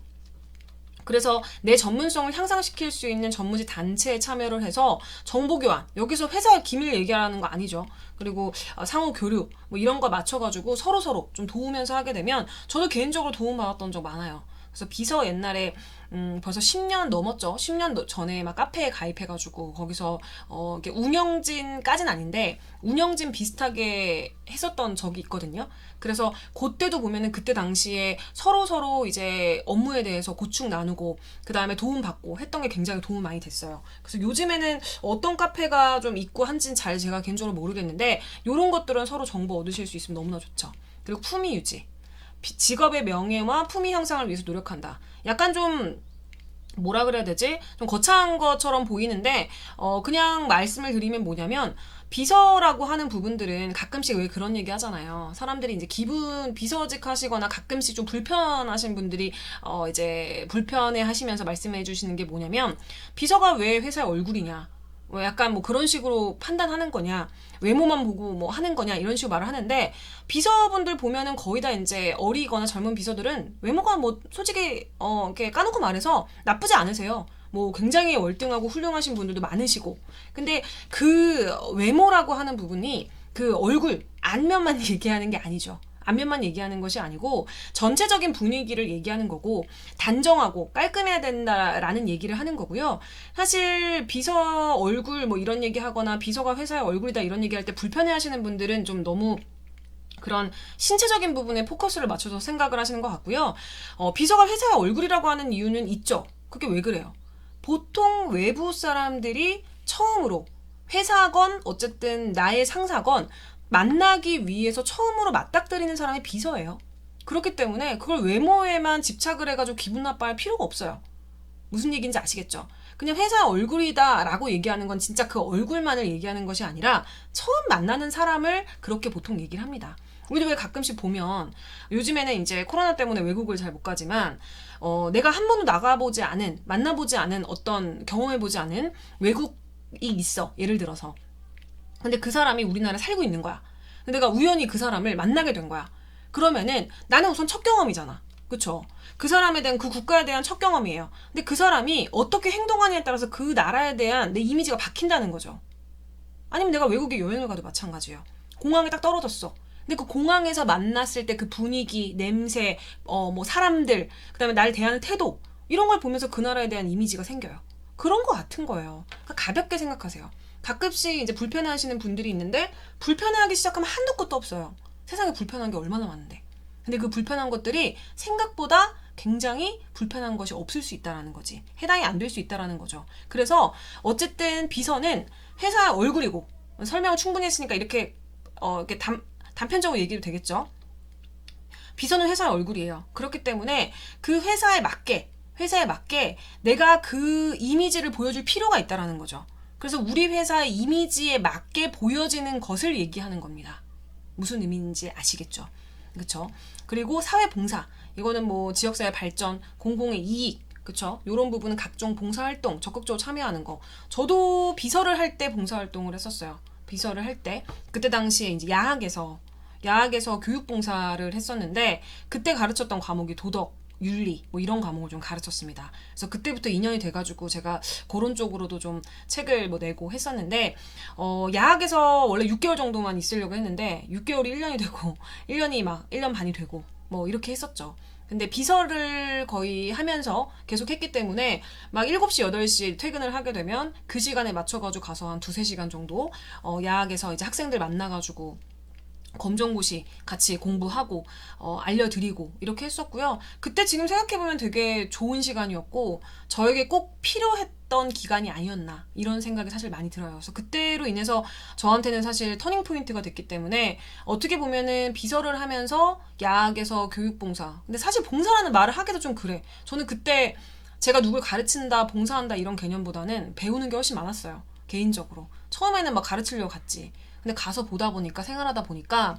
그래서 내 전문성을 향상시킬 수 있는 전문직 단체에 참여를 해서 정보교환, 여기서 회사의 기밀 얘기하는 거 아니죠. 그리고 상호 교류, 뭐 이런 거 맞춰가지고 서로서로 좀 도우면서 하게 되면 저도 개인적으로 도움받았던 적 많아요. 그래서 비서 옛날에 벌써 10년 넘었죠. 10년 전에 막 카페에 가입해가지고 거기서 이렇게 운영진까진 아닌데 운영진 비슷하게 했었던 적이 있거든요. 그래서 그때도 보면은 그때 당시에 서로 이제 업무에 대해서 고충 나누고 그 다음에 도움 받고 했던 게 굉장히 도움 많이 됐어요. 그래서 요즘에는 어떤 카페가 좀 있고 한지는 잘 제가 개인적으로 모르겠는데 이런 것들은 서로 정보 얻으실 수 있으면 너무나 좋죠. 그리고 품위 유지. 직업의 명예와 품위 향상을 위해서 노력한다. 약간 좀 뭐라 그래야 되지? 좀 거창한 것처럼 보이는데, 그냥 말씀을 드리면 뭐냐면, 비서라고 하는 부분들은 가끔씩 왜 그런 얘기 하잖아요. 사람들이 이제 비서직 하시거나 가끔씩 좀 불편하신 분들이, 이제 불편해 하시면서 말씀해 주시는 게 뭐냐면, 비서가 왜 회사의 얼굴이냐? 뭐 약간 뭐 그런 식으로 판단하는 거냐, 외모만 보고 뭐 하는 거냐, 이런 식으로 말을 하는데, 비서분들 보면은 거의 다 이제 어리거나 젊은 비서들은 외모가 뭐 솔직히 이렇게 까놓고 말해서 나쁘지 않으세요. 뭐 굉장히 월등하고 훌륭하신 분들도 많으시고. 근데 그 외모라고 하는 부분이 그 얼굴 안면만 얘기하는 게 아니죠. 안면만 얘기하는 것이 아니고 전체적인 분위기를 얘기하는 거고, 단정하고 깔끔해야 된다라는 얘기를 하는 거고요. 사실 비서 얼굴 뭐 이런 얘기하거나 비서가 회사의 얼굴이다 이런 얘기할 때 불편해하시는 분들은 좀 너무 그런 신체적인 부분에 포커스를 맞춰서 생각을 하시는 것 같고요. 비서가 회사의 얼굴이라고 하는 이유는 있죠. 그게 왜 그래요? 보통 외부 사람들이 처음으로 회사건 어쨌든 나의 상사건 만나기 위해서 처음으로 맞닥뜨리는 사람이 비서예요. 그렇기 때문에 그걸 외모에만 집착을 해가지고 기분 나빠할 필요가 없어요. 무슨 얘기인지 아시겠죠? 그냥 회사 얼굴이다 라고 얘기하는 건 진짜 그 얼굴만을 얘기하는 것이 아니라 처음 만나는 사람을 그렇게 보통 얘기를 합니다. 우리도 왜 가끔씩 보면 요즘에는 이제 코로나 때문에 외국을 잘 못 가지만 내가 한 번도 나가보지 않은, 만나보지 않은, 어떤 경험해보지 않은 외국이 있어. 예를 들어서. 근데 그 사람이 우리나라에 살고 있는 거야. 근데 내가 우연히 그 사람을 만나게 된 거야. 그러면은 나는 우선 첫 경험이잖아. 그쵸? 그 사람에 대한, 그 국가에 대한 첫 경험이에요. 근데 그 사람이 어떻게 행동하냐에 따라서 그 나라에 대한 내 이미지가 바뀐다는 거죠. 아니면 내가 외국에 여행을 가도 마찬가지예요. 공항에 딱 떨어졌어. 근데 그 공항에서 만났을 때 그 분위기, 냄새, 뭐 사람들, 그 다음에 날 대하는 태도, 이런 걸 보면서 그 나라에 대한 이미지가 생겨요. 그런 거 같은 거예요. 그러니까 가볍게 생각하세요. 가끔씩 이제 불편해하시는 분들이 있는데, 불편해하기 시작하면 한도 끝도 없어요. 세상에 불편한 게 얼마나 많은데. 근데 그 불편한 것들이 생각보다 굉장히 불편한 것이 없을 수 있다라는 거지. 해당이 안 될 수 있다라는 거죠. 그래서 어쨌든 비서는 회사 얼굴이고, 설명을 충분히 했으니까 이렇게 단편적으로 얘기도 되겠죠. 비서는 회사의 얼굴이에요. 그렇기 때문에 그 회사에 맞게 내가 그 이미지를 보여줄 필요가 있다라는 거죠. 그래서 우리 회사의 이미지에 맞게 보여지는 것을 얘기하는 겁니다. 무슨 의미인지 아시겠죠? 그렇죠? 그리고 사회봉사, 이거는 뭐 지역사회 발전, 공공의 이익, 그쵸? 요런 부분은 각종 봉사활동 적극적으로 참여하는 거. 저도 비서를 할 때 봉사활동을 했었어요. 비서를 할 때. 그때 당시에 이제 야학에서 교육봉사를 했었는데, 그때 가르쳤던 과목이 도덕, 윤리, 뭐 이런 과목을 좀 가르쳤습니다. 그래서 그때부터 인연이 돼가지고 제가 그런 쪽으로도 좀 책을 뭐 내고 했었는데, 야학에서 원래 6개월 정도만 있으려고 했는데, 6개월이 1년이 되고, 1년 반이 되고, 뭐 이렇게 했었죠. 근데 비서를 거의 하면서 계속 했기 때문에 막 7시, 8시 퇴근을 하게 되면 그 시간에 맞춰가지고 가서 한 2~3시간 정도 야학에서 이제 학생들 만나가지고 검정고시 같이 공부하고 알려드리고 이렇게 했었고요. 그때 지금 생각해보면 되게 좋은 시간이었고 저에게 꼭 필요했던 기간이 아니었나 이런 생각이 사실 많이 들어요. 그래서 그때로 인해서 저한테는 사실 터닝포인트가 됐기 때문에 어떻게 보면은 비서를 하면서 야학에서 교육봉사, 근데 사실 봉사라는 말을 하기도 좀 그래. 저는 그때 제가 누굴 가르친다, 봉사한다 이런 개념보다는 배우는 게 훨씬 많았어요. 개인적으로. 처음에는 막 가르치려고 갔지. 근데 가서 보다 보니까, 생활하다 보니까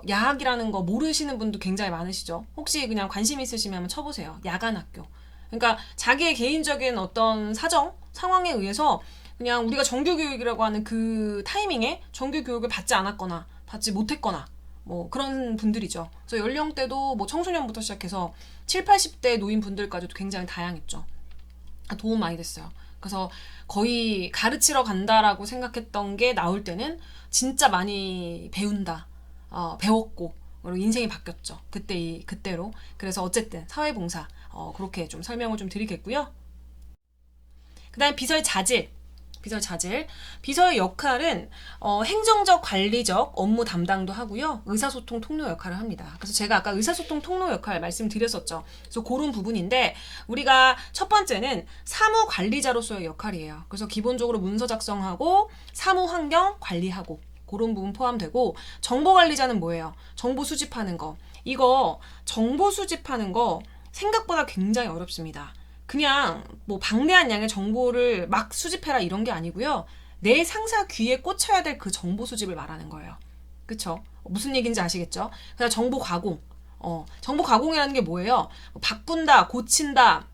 야학이라는 거 모르시는 분도 굉장히 많으시죠. 혹시 그냥 관심 있으시면 한번 쳐보세요. 야간학교. 그러니까 자기의 개인적인 어떤 상황에 의해서 그냥 우리가 정규교육이라고 하는 그 타이밍에 정규교육을 받지 않았거나 받지 못했거나 뭐 그런 분들이죠. 그래서 연령대도 뭐 청소년부터 시작해서 7, 80대 노인분들까지도 굉장히 다양했죠. 도움 많이 됐어요. 그래서 거의 가르치러 간다라고 생각했던 게 나올 때는 진짜 많이 배운다. 배웠고, 그리고 인생이 바뀌었죠. 그때로. 그래서 어쨌든 사회봉사, 그렇게 좀 설명을 좀 드리겠고요. 그 다음에 비서의 자질. 비서의 역할은 행정적, 관리적 업무 담당도 하고요. 의사소통 통로 역할을 합니다. 그래서 제가 아까 의사소통 통로 역할 말씀드렸었죠. 그래서 그런 부분인데 우리가 첫 번째는 사무관리자로서의 역할이에요. 그래서 기본적으로 문서 작성하고 사무 환경 관리하고 그런 부분 포함되고, 정보관리자는 뭐예요? 정보 수집하는 거. 이거 정보 수집하는 거 생각보다 굉장히 어렵습니다. 그냥 뭐 방대한 양의 정보를 막 수집해라 이런 게 아니고요. 내 상사 귀에 꽂혀야 될 그 정보 수집을 말하는 거예요. 그쵸? 무슨 얘기인지 아시겠죠? 그냥 정보 가공. 정보 가공이라는 게 뭐예요? 바꾼다, 고친다,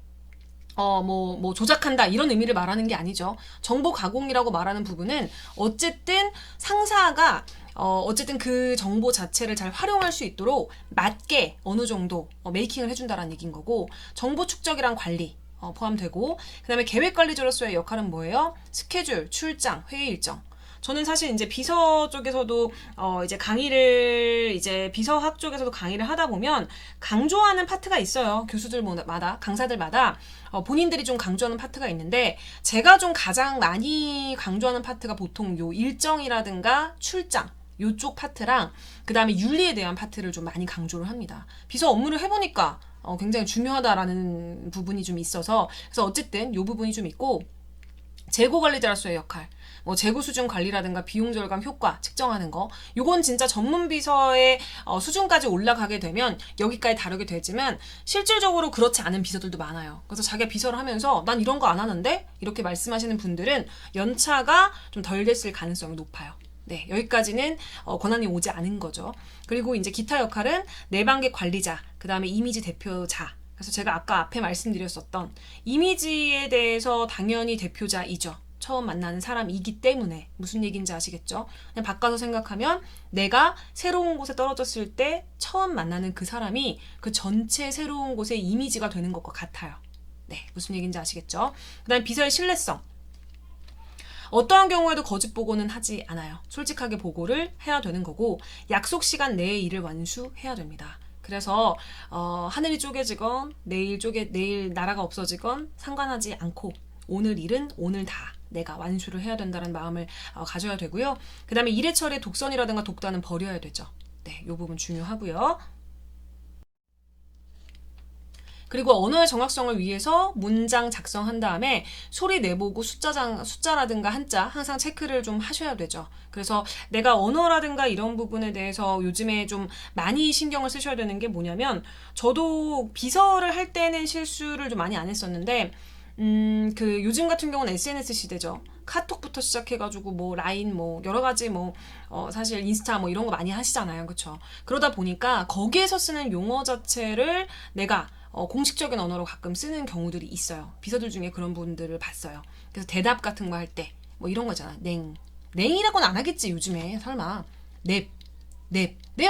뭐 조작한다 이런 의미를 말하는 게 아니죠. 정보 가공이라고 말하는 부분은 어쨌든 상사가 어쨌든 그 정보 자체를 잘 활용할 수 있도록 맞게 어느 정도 메이킹을 해준다라는 얘기인 거고, 정보 축적이랑 관리 포함되고, 그 다음에 계획관리자로서의 역할은 뭐예요? 스케줄, 출장, 회의 일정. 저는 사실 이제 비서 쪽에서도 이제 강의를 이제 비서학 쪽에서도 강의를 하다 보면 강조하는 파트가 있어요. 교수들마다 강사들마다 본인들이 좀 강조하는 파트가 있는데, 제가 좀 가장 많이 강조하는 파트가 보통 요 일정이라든가 출장 요쪽 파트랑 그 다음에 윤리에 대한 파트를 좀 많이 강조를 합니다. 비서 업무를 해보니까 굉장히 중요하다라는 부분이 좀 있어서, 그래서 어쨌든 요 부분이 좀 있고, 재고 관리자로서의 역할, 뭐 재고 수준 관리라든가 비용 절감 효과 측정하는 거, 요건 진짜 전문 비서의 수준까지 올라가게 되면 여기까지 다루게 되지만, 실질적으로 그렇지 않은 비서들도 많아요. 그래서 자기가 비서를 하면서 난 이런 거 안 하는데 이렇게 말씀하시는 분들은 연차가 좀 덜 됐을 가능성이 높아요. 네, 여기까지는 권한이 오지 않은 거죠. 그리고 이제 기타 역할은 내방계 관리자, 그 다음에 이미지 대표자. 그래서 제가 아까 앞에 말씀드렸었던 이미지에 대해서 당연히 대표자이죠. 처음 만나는 사람이기 때문에. 무슨 얘기인지 아시겠죠? 그냥 바꿔서 생각하면 내가 새로운 곳에 떨어졌을 때 처음 만나는 그 사람이 그 전체 새로운 곳의 이미지가 되는 것과 같아요. 네, 무슨 얘기인지 아시겠죠? 그 다음에 비서의 신뢰성. 어떠한 경우에도 거짓 보고는 하지 않아요. 솔직하게 보고를 해야 되는 거고, 약속 시간 내에 일을 완수해야 됩니다. 그래서 하늘이 쪼개지건 내일 나라가 없어지건 상관하지 않고 오늘 일은 오늘 다 내가 완수를 해야 된다는 마음을 가져야 되고요. 그 다음에 이래처리의 독선이라든가 독단은 버려야 되죠. 네, 이 부분 중요하고요. 그리고 언어의 정확성을 위해서 문장 작성한 다음에 소리 내보고 숫자라든가 한자 항상 체크를 좀 하셔야 되죠. 그래서 내가 언어라든가 이런 부분에 대해서 요즘에 좀 많이 신경을 쓰셔야 되는 게 뭐냐면, 저도 비서를 할 때는 실수를 좀 많이 안 했었는데, 그 요즘 같은 경우는 SNS 시대죠. 카톡부터 시작해가지고 뭐 라인 뭐 여러 가지 뭐 사실 인스타 뭐 이런 거 많이 하시잖아요, 그렇죠? 그러다 보니까 거기에서 쓰는 용어 자체를 내가 공식적인 언어로 가끔 쓰는 경우들이 있어요. 비서들 중에 그런 분들을 봤어요. 그래서 대답 같은 거 할 때 뭐 이런 거잖아. 냉이라고는 안 하겠지 요즘에. 설마 넵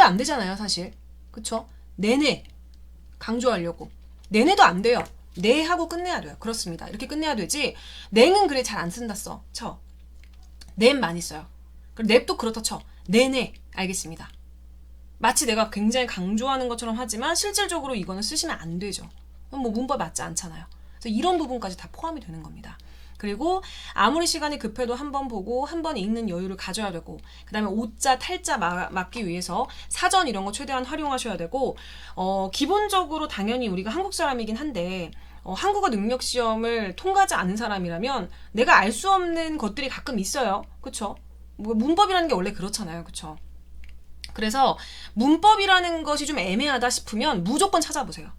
안 되잖아요 사실. 그쵸? 내내 강조하려고 내내도 안 돼요. 네 하고 끝내야 돼요. 그렇습니다. 이렇게 끝내야 되지, 냉은 그래 잘 안 쓴다 쳐. 넵 많이 써요. 그리고 넵도 그렇다 쳐. 네네 알겠습니다. 마치 내가 굉장히 강조하는 것처럼 하지만 실질적으로 이거는 쓰시면 안 되죠. 뭐 문법 맞지 않잖아요. 그래서 이런 부분까지 다 포함이 되는 겁니다. 그리고 아무리 시간이 급해도 한 번 보고 한 번 읽는 여유를 가져야 되고, 그 다음에 오자 탈자 막기 위해서 사전 이런 거 최대한 활용하셔야 되고, 기본적으로 당연히 우리가 한국 사람이긴 한데 한국어 능력 시험을 통과하지 않은 사람이라면 내가 알 수 없는 것들이 가끔 있어요. 그쵸? 뭐 문법이라는 게 원래 그렇잖아요. 그쵸? 그래서 문법이라는 것이 좀 애매하다 싶으면 무조건 찾아보세요.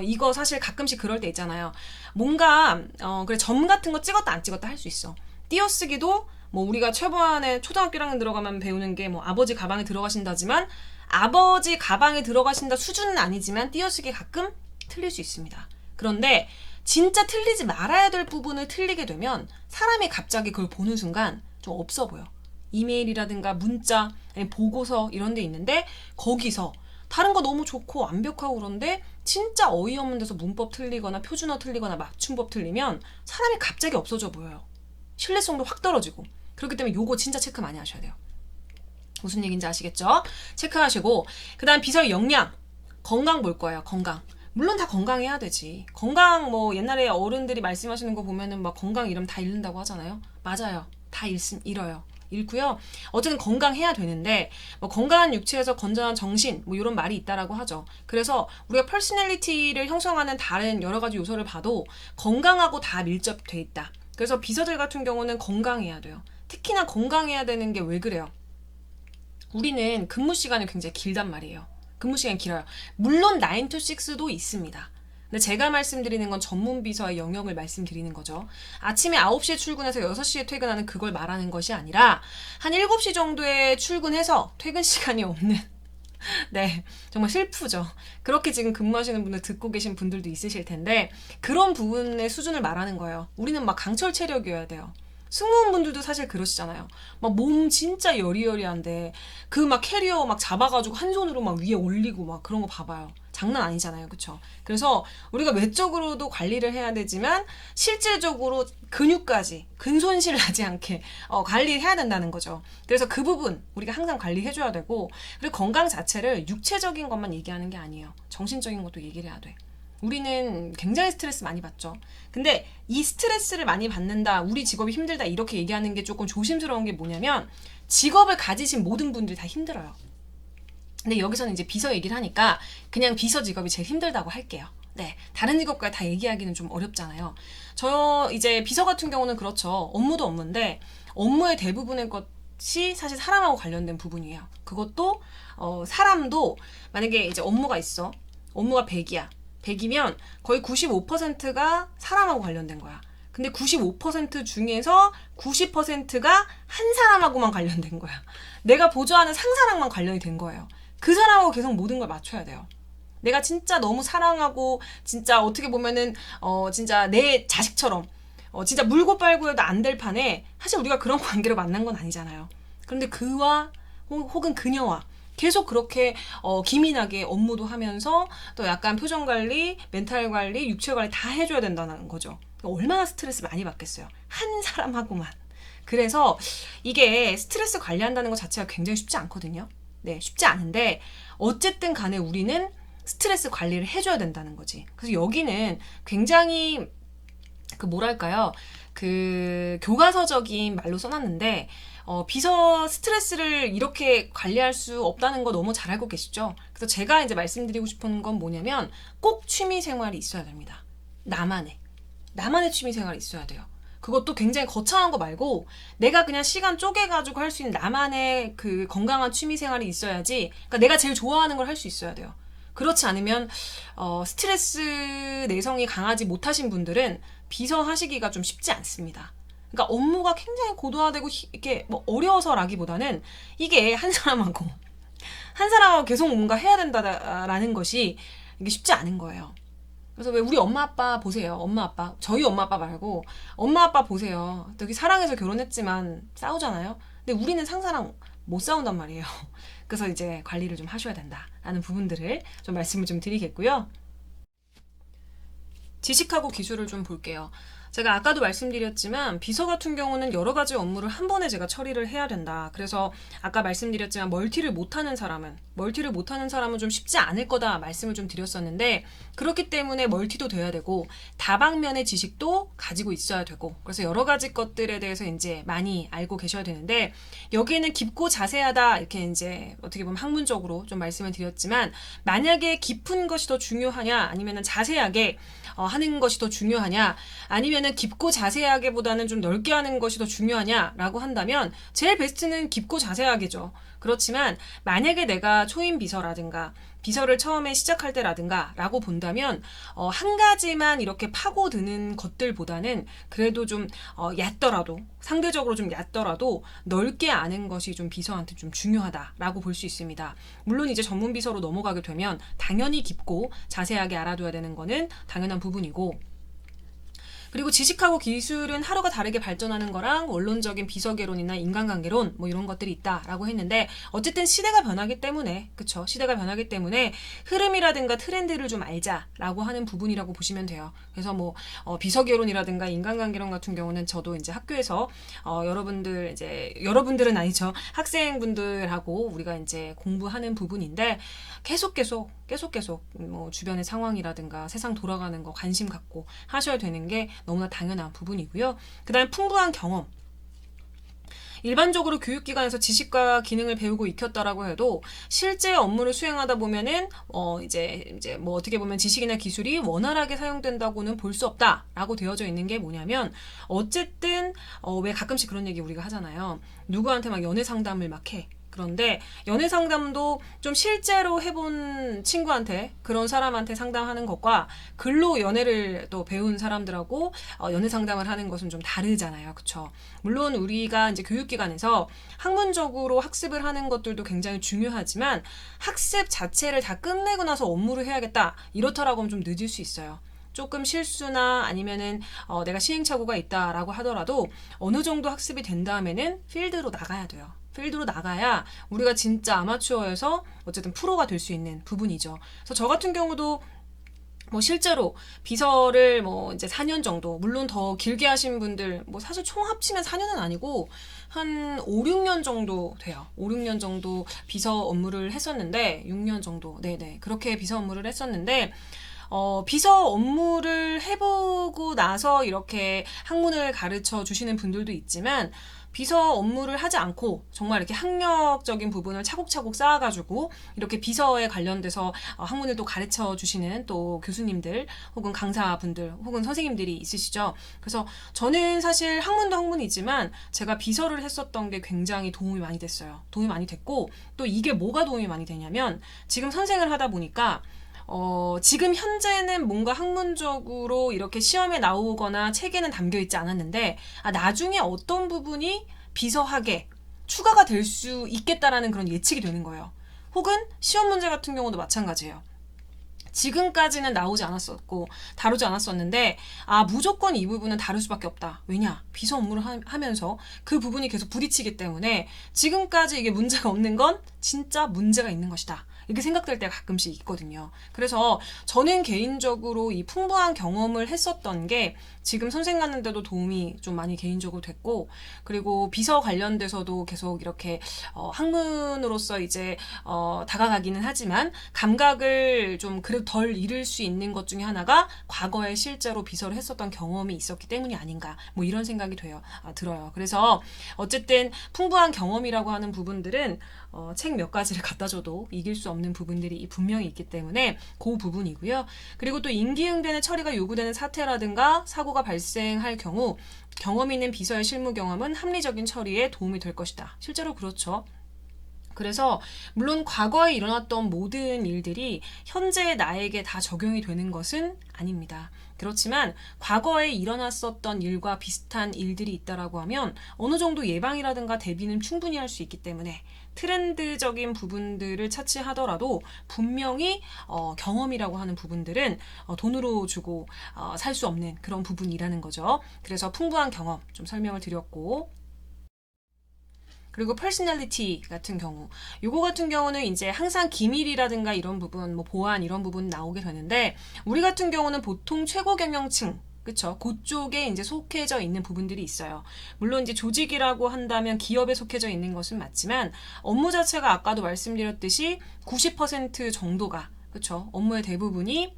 이거 사실 가끔씩 그럴 때 있잖아요. 뭔가 그래 점 같은 거 찍었다 안 찍었다 할 수 있어. 띄어쓰기도 뭐 우리가 초반에 초등학교 1학년 들어가면 배우는 게 뭐 아버지 가방에 들어가신다지만, 아버지 가방에 들어가신다 수준은 아니지만 띄어쓰기 가끔 틀릴 수 있습니다. 그런데 진짜 틀리지 말아야 될 부분을 틀리게 되면 사람이 갑자기 그걸 보는 순간 좀 없어 보여. 이메일이라든가 문자, 보고서 이런 데 있는데 거기서 다른 거 너무 좋고 완벽하고 그런데 진짜 어이없는 데서 문법 틀리거나 표준어 틀리거나 맞춤법 틀리면 사람이 갑자기 없어져 보여요. 신뢰성도 확 떨어지고. 그렇기 때문에 요거 진짜 체크 많이 하셔야 돼요. 무슨 얘기인지 아시겠죠? 체크하시고, 그 다음 비서의 역량, 건강 볼 거예요. 건강. 물론 다 건강해야 되지. 건강 뭐 옛날에 어른들이 말씀하시는 거 보면은 막 건강 잃으면 다 잃는다고 하잖아요. 맞아요. 다 잃어요. 잃고요. 어쨌든 건강해야 되는데, 뭐 건강한 육체에서 건전한 정신 뭐 이런 말이 있다라고 하죠. 그래서 우리가 퍼스널리티를 형성하는 다른 여러 가지 요소를 봐도 건강하고 다 밀접돼 있다. 그래서 비서들 같은 경우는 건강해야 돼요. 특히나 건강해야 되는 게 왜 그래요? 우리는 근무 시간이 굉장히 길단 말이에요. 근무 시간이 길어요. 물론 9 to 6도 있습니다. 근데 제가 말씀드리는 건 전문 비서의 영역을 말씀드리는 거죠. 아침에 9시에 출근해서 6시에 퇴근하는 그걸 말하는 것이 아니라 한 7시 정도에 출근해서 퇴근 시간이 없는 네, 정말 슬프죠. 그렇게 지금 근무하시는 분들 듣고 계신 분들도 있으실 텐데 그런 부분의 수준을 말하는 거예요. 우리는 막 강철 체력이어야 돼요. 승무원분들도 사실 그러시잖아요. 막 몸 진짜 여리여리한데 그 막 캐리어 막 잡아가지고 한 손으로 막 위에 올리고 막 그런 거 봐봐요. 장난 아니잖아요. 그쵸? 그래서 우리가 외적으로도 관리를 해야 되지만 실질적으로 근육까지 근손실 나지 않게 관리해야 된다는 거죠. 그래서 그 부분 우리가 항상 관리해줘야 되고 그리고 건강 자체를 육체적인 것만 얘기하는 게 아니에요. 정신적인 것도 얘기를 해야 돼. 우리는 굉장히 스트레스 많이 받죠. 근데 이 스트레스를 많이 받는다, 우리 직업이 힘들다 이렇게 얘기하는 게 조금 조심스러운 게 뭐냐면 직업을 가지신 모든 분들이 다 힘들어요. 근데 여기서는 이제 비서 얘기를 하니까 그냥 비서 직업이 제일 힘들다고 할게요. 네, 다른 직업과 다 얘기하기는 좀 어렵잖아요. 저 이제 비서 같은 경우는 그렇죠. 업무도 업무인데 업무의 대부분의 것이 사실 사람하고 관련된 부분이에요. 그것도 사람도 만약에 이제 업무가 있어. 업무가 100이야. 100이면 거의 95%가 사람하고 관련된 거야. 근데 95% 중에서 90%가 한 사람하고만 관련된 거야. 내가 보조하는 상사랑만 관련이 된 거예요. 그 사람하고 계속 모든 걸 맞춰야 돼요. 내가 진짜 너무 사랑하고 진짜 어떻게 보면은 진짜 내 자식처럼 진짜 물고 빨고 해도 안 될 판에 사실 우리가 그런 관계로 만난 건 아니잖아요. 그런데 그와 혹은 그녀와 계속 그렇게 기민하게 업무도 하면서 또 약간 표정 관리, 멘탈 관리, 육체 관리 다 해줘야 된다는 거죠. 얼마나 스트레스 많이 받겠어요. 한 사람하고만. 그래서 이게 스트레스 관리한다는 것 자체가 굉장히 쉽지 않거든요. 네, 쉽지 않은데 어쨌든 간에 우리는 스트레스 관리를 해줘야 된다는 거지. 그래서 여기는 굉장히 뭐랄까요? 교과서적인 말로 써놨는데 비서 스트레스를 이렇게 관리할 수 없다는 거 너무 잘 알고 계시죠? 그래서 제가 이제 말씀드리고 싶은 건 뭐냐면 꼭 취미 생활이 있어야 됩니다. 나만의 취미 생활이 있어야 돼요. 그것도 굉장히 거창한 거 말고 내가 그냥 시간 쪼개가지고 할 수 있는 나만의 그 건강한 취미 생활이 있어야지. 그러니까 내가 제일 좋아하는 걸 할 수 있어야 돼요. 그렇지 않으면 스트레스 내성이 강하지 못하신 분들은 비서 하시기가 좀 쉽지 않습니다. 그러니까 업무가 굉장히 고도화되고 이렇게 뭐 어려워서라기보다는 이게 한 사람하고 계속 뭔가 해야 된다라는 것이 이게 쉽지 않은 거예요. 그래서 왜 우리 엄마 아빠 보세요. 엄마 아빠. 저희 엄마 아빠 말고 엄마 아빠 보세요. 여기 사랑해서 결혼했지만 싸우잖아요. 근데 우리는 상사랑 못 싸운단 말이에요. 그래서 이제 관리를 좀 하셔야 된다라는 부분들을 좀 말씀을 좀 드리겠고요. 지식하고 기술을 좀 볼게요. 제가 아까도 말씀드렸지만 비서 같은 경우는 여러 가지 업무를 한 번에 제가 처리를 해야 된다. 그래서 아까 말씀드렸지만 멀티를 못하는 사람은 좀 쉽지 않을 거다 말씀을 좀 드렸었는데 그렇기 때문에 멀티도 돼야 되고 다방면의 지식도 가지고 있어야 되고 그래서 여러 가지 것들에 대해서 이제 많이 알고 계셔야 되는데 여기에는 깊고 자세하다 이렇게 이제 어떻게 보면 학문적으로 좀 말씀을 드렸지만 만약에 깊은 것이 더 중요하냐 아니면은 자세하게 하는 것이 더 중요하냐 아니면은 깊고 자세하게보다는 좀 넓게 하는 것이 더 중요하냐라고 한다면 제일 베스트는 깊고 자세하게죠. 그렇지만 만약에 내가 초임 비서라든가 비서를 처음에 시작할 때라든가 라고 본다면 한 가지만 이렇게 파고드는 것들보다는 그래도 좀 얕더라도 상대적으로 좀 얕더라도 넓게 아는 것이 좀 비서한테 좀 중요하다라고 볼 수 있습니다. 물론 이제 전문 비서로 넘어가게 되면 당연히 깊고 자세하게 알아둬야 되는 거는 당연한 부분이고 그리고 지식하고 기술은 하루가 다르게 발전하는 거랑 원론적인 비서개론이나 인간관계론 뭐 이런 것들이 있다라고 했는데 어쨌든 시대가 변하기 때문에 그쵸? 시대가 변하기 때문에 흐름이라든가 트렌드를 좀 알자라고 하는 부분이라고 보시면 돼요. 그래서 뭐 비서개론이라든가 인간관계론 같은 경우는 저도 이제 학교에서 여러분들은 아니죠. 학생분들하고 우리가 이제 공부하는 부분인데 계속 뭐 주변의 상황이라든가 세상 돌아가는 거 관심 갖고 하셔야 되는 게 너무나 당연한 부분이고요. 그 다음에 풍부한 경험. 일반적으로 교육기관에서 지식과 기능을 배우고 익혔다라고 해도 실제 업무를 수행하다 보면은 이제 뭐 어떻게 보면 지식이나 기술이 원활하게 사용된다고는 볼 수 없다라고 되어져 있는 게 뭐냐면 어쨌든 왜 가끔씩 그런 얘기 우리가 하잖아요. 누구한테 막 연애 상담을 막 해. 그런데 연애 상담도 좀 실제로 해본 친구한테, 그런 사람한테 상담하는 것과 글로 연애를 또 배운 사람들하고 연애 상담을 하는 것은 좀 다르잖아요. 그쵸? 물론 우리가 이제 교육기관에서 학문적으로 학습을 하는 것들도 굉장히 중요하지만 학습 자체를 다 끝내고 나서 업무를 해야겠다, 이렇다라고 하면 좀 늦을 수 있어요. 조금 실수나 아니면은 내가 시행착오가 있다라고 하더라도 어느 정도 학습이 된 다음에는 필드로 나가야 돼요. 필드로 나가야 우리가 진짜 아마추어에서 어쨌든 프로가 될 수 있는 부분이죠. 그래서 저 같은 경우도 뭐 실제로 비서를 뭐 이제 4년 정도, 물론 더 길게 하신 분들 뭐 사실 총 합치면 4년은 아니고 한 5, 6년 정도 돼요. 5, 6년 정도 비서 업무를 했었는데, 6년 정도, 네네, 그렇게 비서 업무를 했었는데, 비서 업무를 해보고 나서 이렇게 학문을 가르쳐 주시는 분들도 있지만, 비서 업무를 하지 않고 정말 이렇게 학력적인 부분을 차곡차곡 쌓아가지고 이렇게 비서에 관련돼서 학문을 또 가르쳐 주시는 또 교수님들 혹은 강사분들 혹은 선생님들이 있으시죠. 그래서 저는 사실 학문도 학문이지만 제가 비서를 했었던 게 굉장히 도움이 많이 됐어요. 도움이 많이 됐고, 또 이게 뭐가 도움이 많이 되냐면, 지금 선생을 하다 보니까 지금 현재는 뭔가 학문적으로 이렇게 시험에 나오거나 책에는 담겨 있지 않았는데, 나중에 어떤 부분이 비서학에 추가가 될 수 있겠다라는 그런 예측이 되는 거예요. 혹은 시험 문제 같은 경우도 마찬가지예요. 지금까지는 나오지 않았었고 다루지 않았었는데, 무조건 이 부분은 다룰 수밖에 없다. 왜냐? 비서 업무를 하면서 그 부분이 계속 부딪히기 때문에 지금까지 이게 문제가 없는 건 진짜 문제가 있는 것이다, 이렇게 생각될 때가 가끔씩 있거든요. 그래서 저는 개인적으로 이 풍부한 경험을 했었던 게 지금 선생 하는데도 도움이 좀 많이 개인적으로 됐고, 그리고 비서 관련돼서도 계속 이렇게 학문으로서 이제 다가가기는 하지만 감각을 좀 그래도 덜 잃을 수 있는 것 중에 하나가 과거에 실제로 비서를 했었던 경험이 있었기 때문이 아닌가, 뭐 이런 생각이 들어요. 그래서 어쨌든 풍부한 경험이라고 하는 부분들은 책 몇 가지를 갖다 줘도 이길 수 없는 부분들이 분명히 있기 때문에 그 부분이고요. 그리고 또 임기응변의 처리가 요구되는 사태라든가 사고가 발생할 경우 경험 있는 비서의 실무 경험은 합리적인 처리에 도움이 될 것이다. 실제로 그렇죠. 그래서 물론 과거에 일어났던 모든 일들이 현재의 나에게 다 적용이 되는 것은 아닙니다. 그렇지만 과거에 일어났었던 일과 비슷한 일들이 있다라고 하면 어느 정도 예방이라든가 대비는 충분히 할 수 있기 때문에 트렌드적인 부분들을 차치하더라도 분명히 경험이라고 하는 부분들은 돈으로 주고 살 수 없는 그런 부분이라는 거죠. 그래서 풍부한 경험 좀 설명을 드렸고, 그리고 퍼스널리티 같은 경우, 요거 같은 경우는 이제 항상 기밀이라든가 이런 부분, 뭐 보안 이런 부분 나오게 되는데, 우리 같은 경우는 보통 최고 경영층, 그쵸? 그쪽에 이제 속해져 있는 부분들이 있어요. 물론 이제 조직이라고 한다면 기업에 속해져 있는 것은 맞지만 업무 자체가 아까도 말씀드렸듯이 90% 정도가, 그쵸? 업무의 대부분이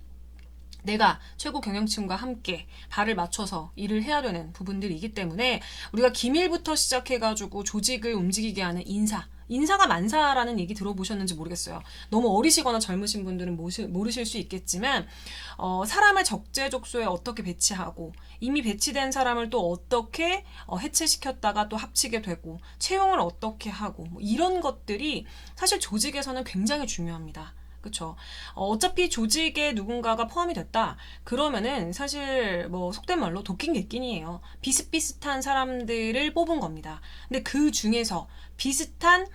내가 최고 경영층과 함께 발을 맞춰서 일을 해야 되는 부분들이기 때문에 우리가 기밀부터 시작해가지고 조직을 움직이게 하는 인사가 만사라는 얘기 들어보셨는지 모르겠어요. 너무 어리시거나 젊으신 분들은 모르실 수 있겠지만 사람을 적재적소에 어떻게 배치하고 이미 배치된 사람을 또 어떻게 해체시켰다가 또 합치게 되고 채용을 어떻게 하고 뭐 이런 것들이 사실 조직에서는 굉장히 중요합니다. 그쵸. 어차피 조직에 누군가가 포함이 됐다. 그러면은 사실 뭐 속된 말로 도끼 객끼이에요. 비슷비슷한 사람들을 뽑은 겁니다. 근데 그 중에서 비슷한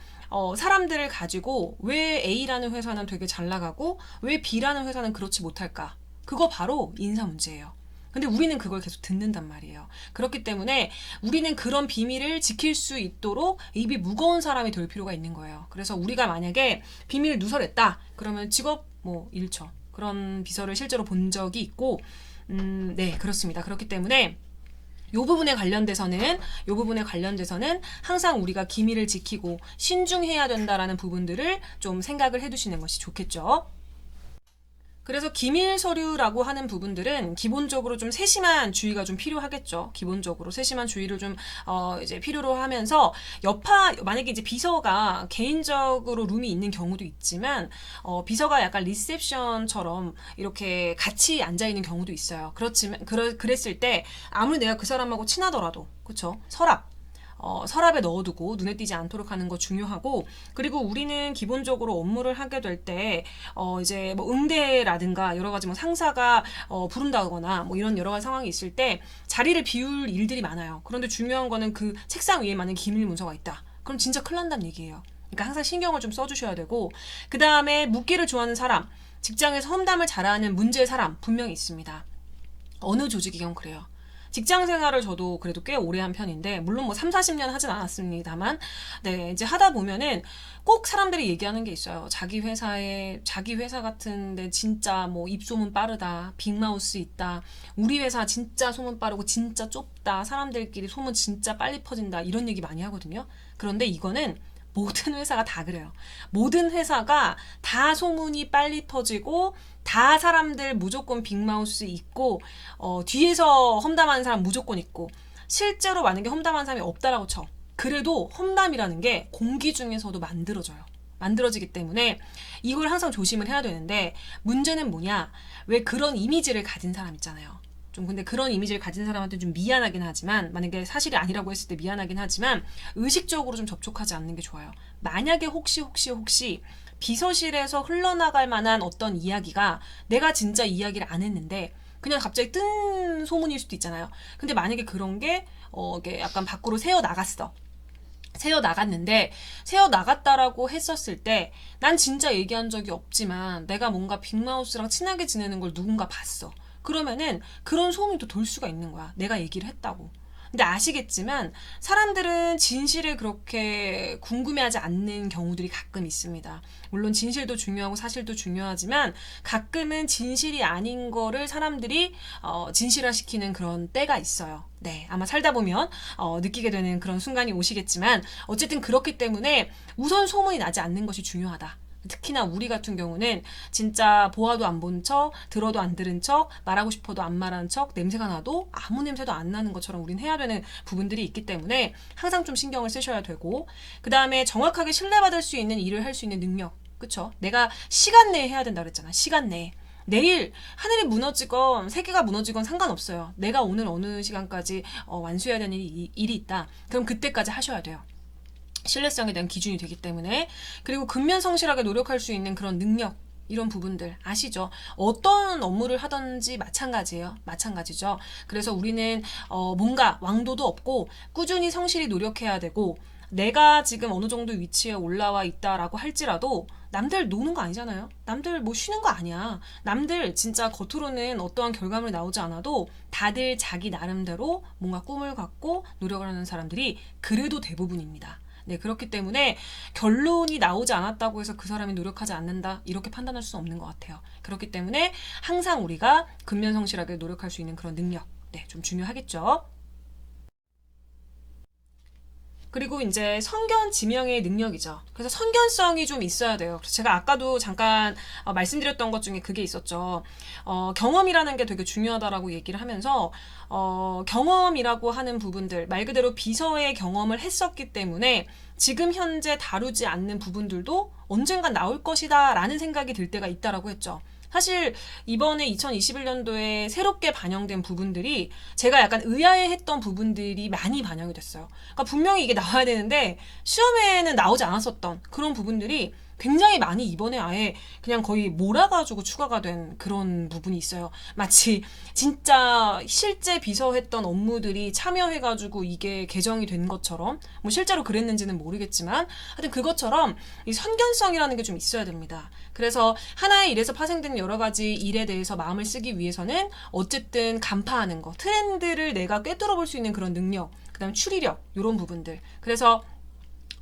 사람들을 가지고 왜 A라는 회사는 되게 잘 나가고 왜 B라는 회사는 그렇지 못할까? 그거 바로 인사 문제예요. 근데 우리는 그걸 계속 듣는단 말이에요. 그렇기 때문에 우리는 그런 비밀을 지킬 수 있도록 입이 무거운 사람이 될 필요가 있는 거예요. 그래서 우리가 만약에 비밀을 누설했다, 그러면 직업 잃죠. 그런 비서를 실제로 본 적이 있고, 네, 그렇습니다. 그렇기 때문에 요 부분에 관련돼서는 항상 우리가 기밀을 지키고 신중해야 된다라는 부분들을 좀 생각을 해두시는 것이 좋겠죠. 그래서 기밀 서류라고 하는 부분들은 기본적으로 좀 세심한 주의가 좀 필요하겠죠. 기본적으로 세심한 주의를 좀 이제 필요로 하면서 만약에 이제 비서가 개인적으로 룸이 있는 경우도 있지만 비서가 약간 리셉션처럼 이렇게 같이 앉아 있는 경우도 있어요. 그렇지만 그랬을 때 아무리 내가 그 사람하고 친하더라도, 그렇죠? 서랍 서랍에 넣어두고 눈에 띄지 않도록 하는 거 중요하고, 그리고 우리는 기본적으로 업무를 하게 될 때 이제 뭐 응대라든가 여러 가지 뭐 상사가 부른다거나 뭐 이런 여러 가지 상황이 있을 때 자리를 비울 일들이 많아요. 그런데 중요한 거는 그 책상 위에 만약 기밀 문서가 있다. 그럼 진짜 큰일 난다는 얘기예요. 그러니까 항상 신경을 좀 써주셔야 되고, 그 다음에 묻기를 좋아하는 사람, 직장에서 험담을 잘하는 문제의 사람 분명히 있습니다. 어느 조직이건 그래요. 직장 생활을 저도 그래도 꽤 오래 한 편인데, 물론 뭐 3, 40년 하진 않았습니다만, 네, 이제 하다 보면은 꼭 사람들이 얘기하는 게 있어요. 자기 회사 같은데 진짜 뭐 입소문 빠르다, 빅마우스 있다, 우리 회사 진짜 소문 빠르고 진짜 좁다, 사람들끼리 소문 진짜 빨리 퍼진다, 이런 얘기 많이 하거든요. 그런데 이거는 모든 회사가 다 그래요. 모든 회사가 다 소문이 빨리 퍼지고 다 사람들 무조건 빅마우스 있고 뒤에서 험담하는 사람 무조건 있고, 실제로 만약에 험담하는 사람이 없다라고 쳐. 그래도 험담이라는 게 공기 중에서도 만들어지기 때문에 이걸 항상 조심을 해야 되는데, 문제는 뭐냐? 왜 그런 이미지를 가진 사람 있잖아요. 좀 근데 그런 이미지를 가진 사람한테 좀 미안하긴 하지만, 만약에 사실이 아니라고 했을 때 미안하긴 하지만 의식적으로 좀 접촉하지 않는 게 좋아요. 만약에 혹시 비서실에서 흘러나갈 만한 어떤 이야기가 내가 진짜 이야기를 안 했는데 그냥 갑자기 뜬 소문일 수도 있잖아요. 근데 만약에 그런 게 이게 약간 밖으로 새어 나갔는데, 새어 나갔다라고 했었을 때 난 진짜 얘기한 적이 없지만 내가 뭔가 빅마우스랑 친하게 지내는 걸 누군가 봤어. 그러면은 그런 소문이 또 돌 수가 있는 거야. 내가 얘기를 했다고. 근데 아시겠지만 사람들은 진실을 그렇게 궁금해하지 않는 경우들이 가끔 있습니다. 물론 진실도 중요하고 사실도 중요하지만 가끔은 진실이 아닌 거를 사람들이 진실화시키는 그런 때가 있어요. 네, 아마 살다 보면 느끼게 되는 그런 순간이 오시겠지만, 어쨌든 그렇기 때문에 우선 소문이 나지 않는 것이 중요하다. 특히나 우리 같은 경우는 진짜 보아도 안 본 척, 들어도 안 들은 척, 말하고 싶어도 안 말한 척, 냄새가 나도 아무 냄새도 안 나는 것처럼 우린 해야 되는 부분들이 있기 때문에 항상 좀 신경을 쓰셔야 되고, 그 다음에 정확하게 신뢰받을 수 있는 일을 할 수 있는 능력. 그쵸? 내가 시간 내에 해야 된다 그랬잖아. 시간 내에. 내일 하늘이 무너지건 세계가 무너지건 상관없어요. 내가 오늘 어느 시간까지 완수해야 되는 일이 있다. 그럼 그때까지 하셔야 돼요. 신뢰성에 대한 기준이 되기 때문에. 그리고 근면성실하게 노력할 수 있는 그런 능력, 이런 부분들 아시죠? 어떤 업무를 하든지 마찬가지죠. 그래서 우리는 뭔가 왕도도 없고 꾸준히 성실히 노력해야 되고, 내가 지금 어느 정도 위치에 올라와 있다라고 할지라도 남들 노는 거 아니잖아요. 남들 뭐 쉬는 거 아니야. 남들 진짜 겉으로는 어떠한 결과물이 나오지 않아도 다들 자기 나름대로 뭔가 꿈을 갖고 노력을 하는 사람들이 그래도 대부분입니다. 네, 그렇기 때문에 결론이 나오지 않았다고 해서 그 사람이 노력하지 않는다, 이렇게 판단할 수는 없는 것 같아요. 그렇기 때문에 항상 우리가 근면성실하게 노력할 수 있는 그런 능력, 네, 좀 중요하겠죠. 그리고 이제 선견 지명의 능력이죠. 그래서 선견성이 좀 있어야 돼요. 그래서 제가 아까도 잠깐 말씀드렸던 것 중에 그게 있었죠. 경험이라는 게 되게 중요하다라고 얘기를 하면서 경험이라고 하는 부분들, 말 그대로 비서의 경험을 했었기 때문에 지금 현재 다루지 않는 부분들도 언젠간 나올 것이다 라는 생각이 들 때가 있다라고 했죠. 사실 이번에 2021년도에 새롭게 반영된 부분들이 제가 약간 의아해했던 부분들이 많이 반영이 됐어요. 그러니까 분명히 이게 나와야 되는데 시험에는 나오지 않았었던 그런 부분들이 굉장히 많이 이번에 아예 그냥 거의 몰아가지고 추가가 된 그런 부분이 있어요. 마치 진짜 실제 비서했던 업무들이 참여해가지고 이게 개정이 된 것처럼, 뭐 실제로 그랬는지는 모르겠지만 하여튼 그것처럼 이 선견성이라는 게 좀 있어야 됩니다. 그래서 하나의 일에서 파생되는 여러 가지 일에 대해서 마음을 쓰기 위해서는 어쨌든 간파하는 거, 트렌드를 내가 꿰뚫어 볼 수 있는 그런 능력, 그 다음에 추리력, 이런 부분들. 그래서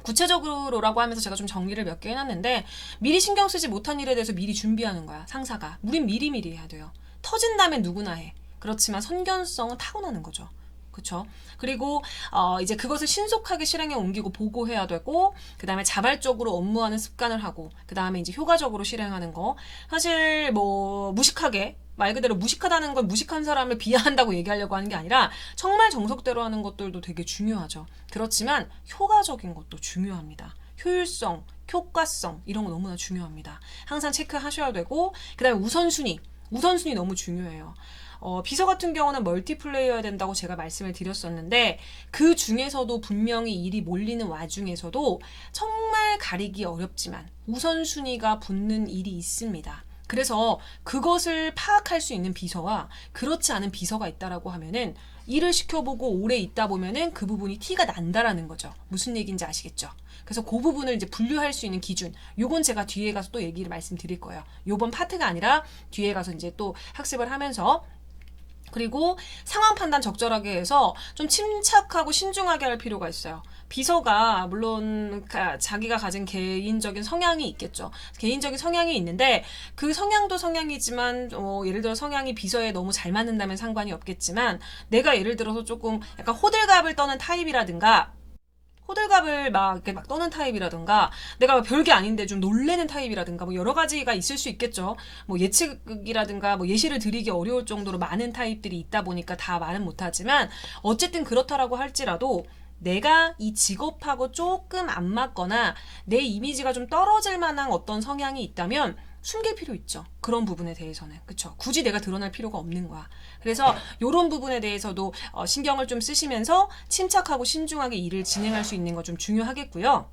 구체적으로라고 하면서 제가 좀 정리를 몇 개 해놨는데, 미리 신경 쓰지 못한 일에 대해서 미리 준비하는 거야, 상사가. 우린 미리미리 해야 돼요. 터진다면 누구나 해. 그렇지만 선견성은 타고나는 거죠. 그쵸? 그리고 이제 그것을 신속하게 실행에 옮기고 보고해야 되고, 그 다음에 자발적으로 업무하는 습관을 하고, 그 다음에 이제 효과적으로 실행하는 거. 사실 뭐 무식하게, 말 그대로 무식하다는 건 무식한 사람을 비하한다고 얘기하려고 하는 게 아니라 정말 정석대로 하는 것들도 되게 중요하죠. 그렇지만 효과적인 것도 중요합니다. 효율성, 효과성, 이런 거 너무나 중요합니다. 항상 체크하셔야 되고, 그 다음에 우선순위 너무 중요해요. 비서 같은 경우는 멀티플레이어야 된다고 제가 말씀을 드렸었는데 그 중에서도 분명히 일이 몰리는 와중에서도 정말 가리기 어렵지만 우선순위가 붙는 일이 있습니다. 그래서 그것을 파악할 수 있는 비서와 그렇지 않은 비서가 있다라고 하면은 일을 시켜보고 오래 있다 보면은 그 부분이 티가 난다라는 거죠. 무슨 얘기인지 아시겠죠? 그래서 그 부분을 이제 분류할 수 있는 기준, 요건 제가 뒤에 가서 또 얘기를 말씀드릴 거예요. 요번 파트가 아니라 뒤에 가서 이제 또 학습을 하면서. 그리고 상황 판단 적절하게 해서 좀 침착하고 신중하게 할 필요가 있어요. 비서가 물론 자기가 가진 개인적인 성향이 있겠죠. 개인적인 성향이 있는데 그 성향도 성향이지만 예를 들어 성향이 비서에 너무 잘 맞는다면 상관이 없겠지만 내가 예를 들어서 조금 약간 호들갑을 떠는 타입이라든가 호들갑을 이렇게 막 떠는 타입이라든가 내가 별게 아닌데 좀 놀래는 타입이라든가 뭐 여러 가지가 있을 수 있겠죠. 뭐 예측이라든가 뭐 예시를 드리기 어려울 정도로 많은 타입들이 있다 보니까 다 말은 못하지만 어쨌든 그렇다라고 할지라도 내가 이 직업하고 조금 안 맞거나 내 이미지가 좀 떨어질 만한 어떤 성향이 있다면 숨길 필요 있죠. 그런 부분에 대해서는. 그쵸? 굳이 내가 드러날 필요가 없는 거야. 그래서 이런 부분에 대해서도 신경을 좀 쓰시면서 침착하고 신중하게 일을 진행할 수 있는 거 좀 중요하겠고요.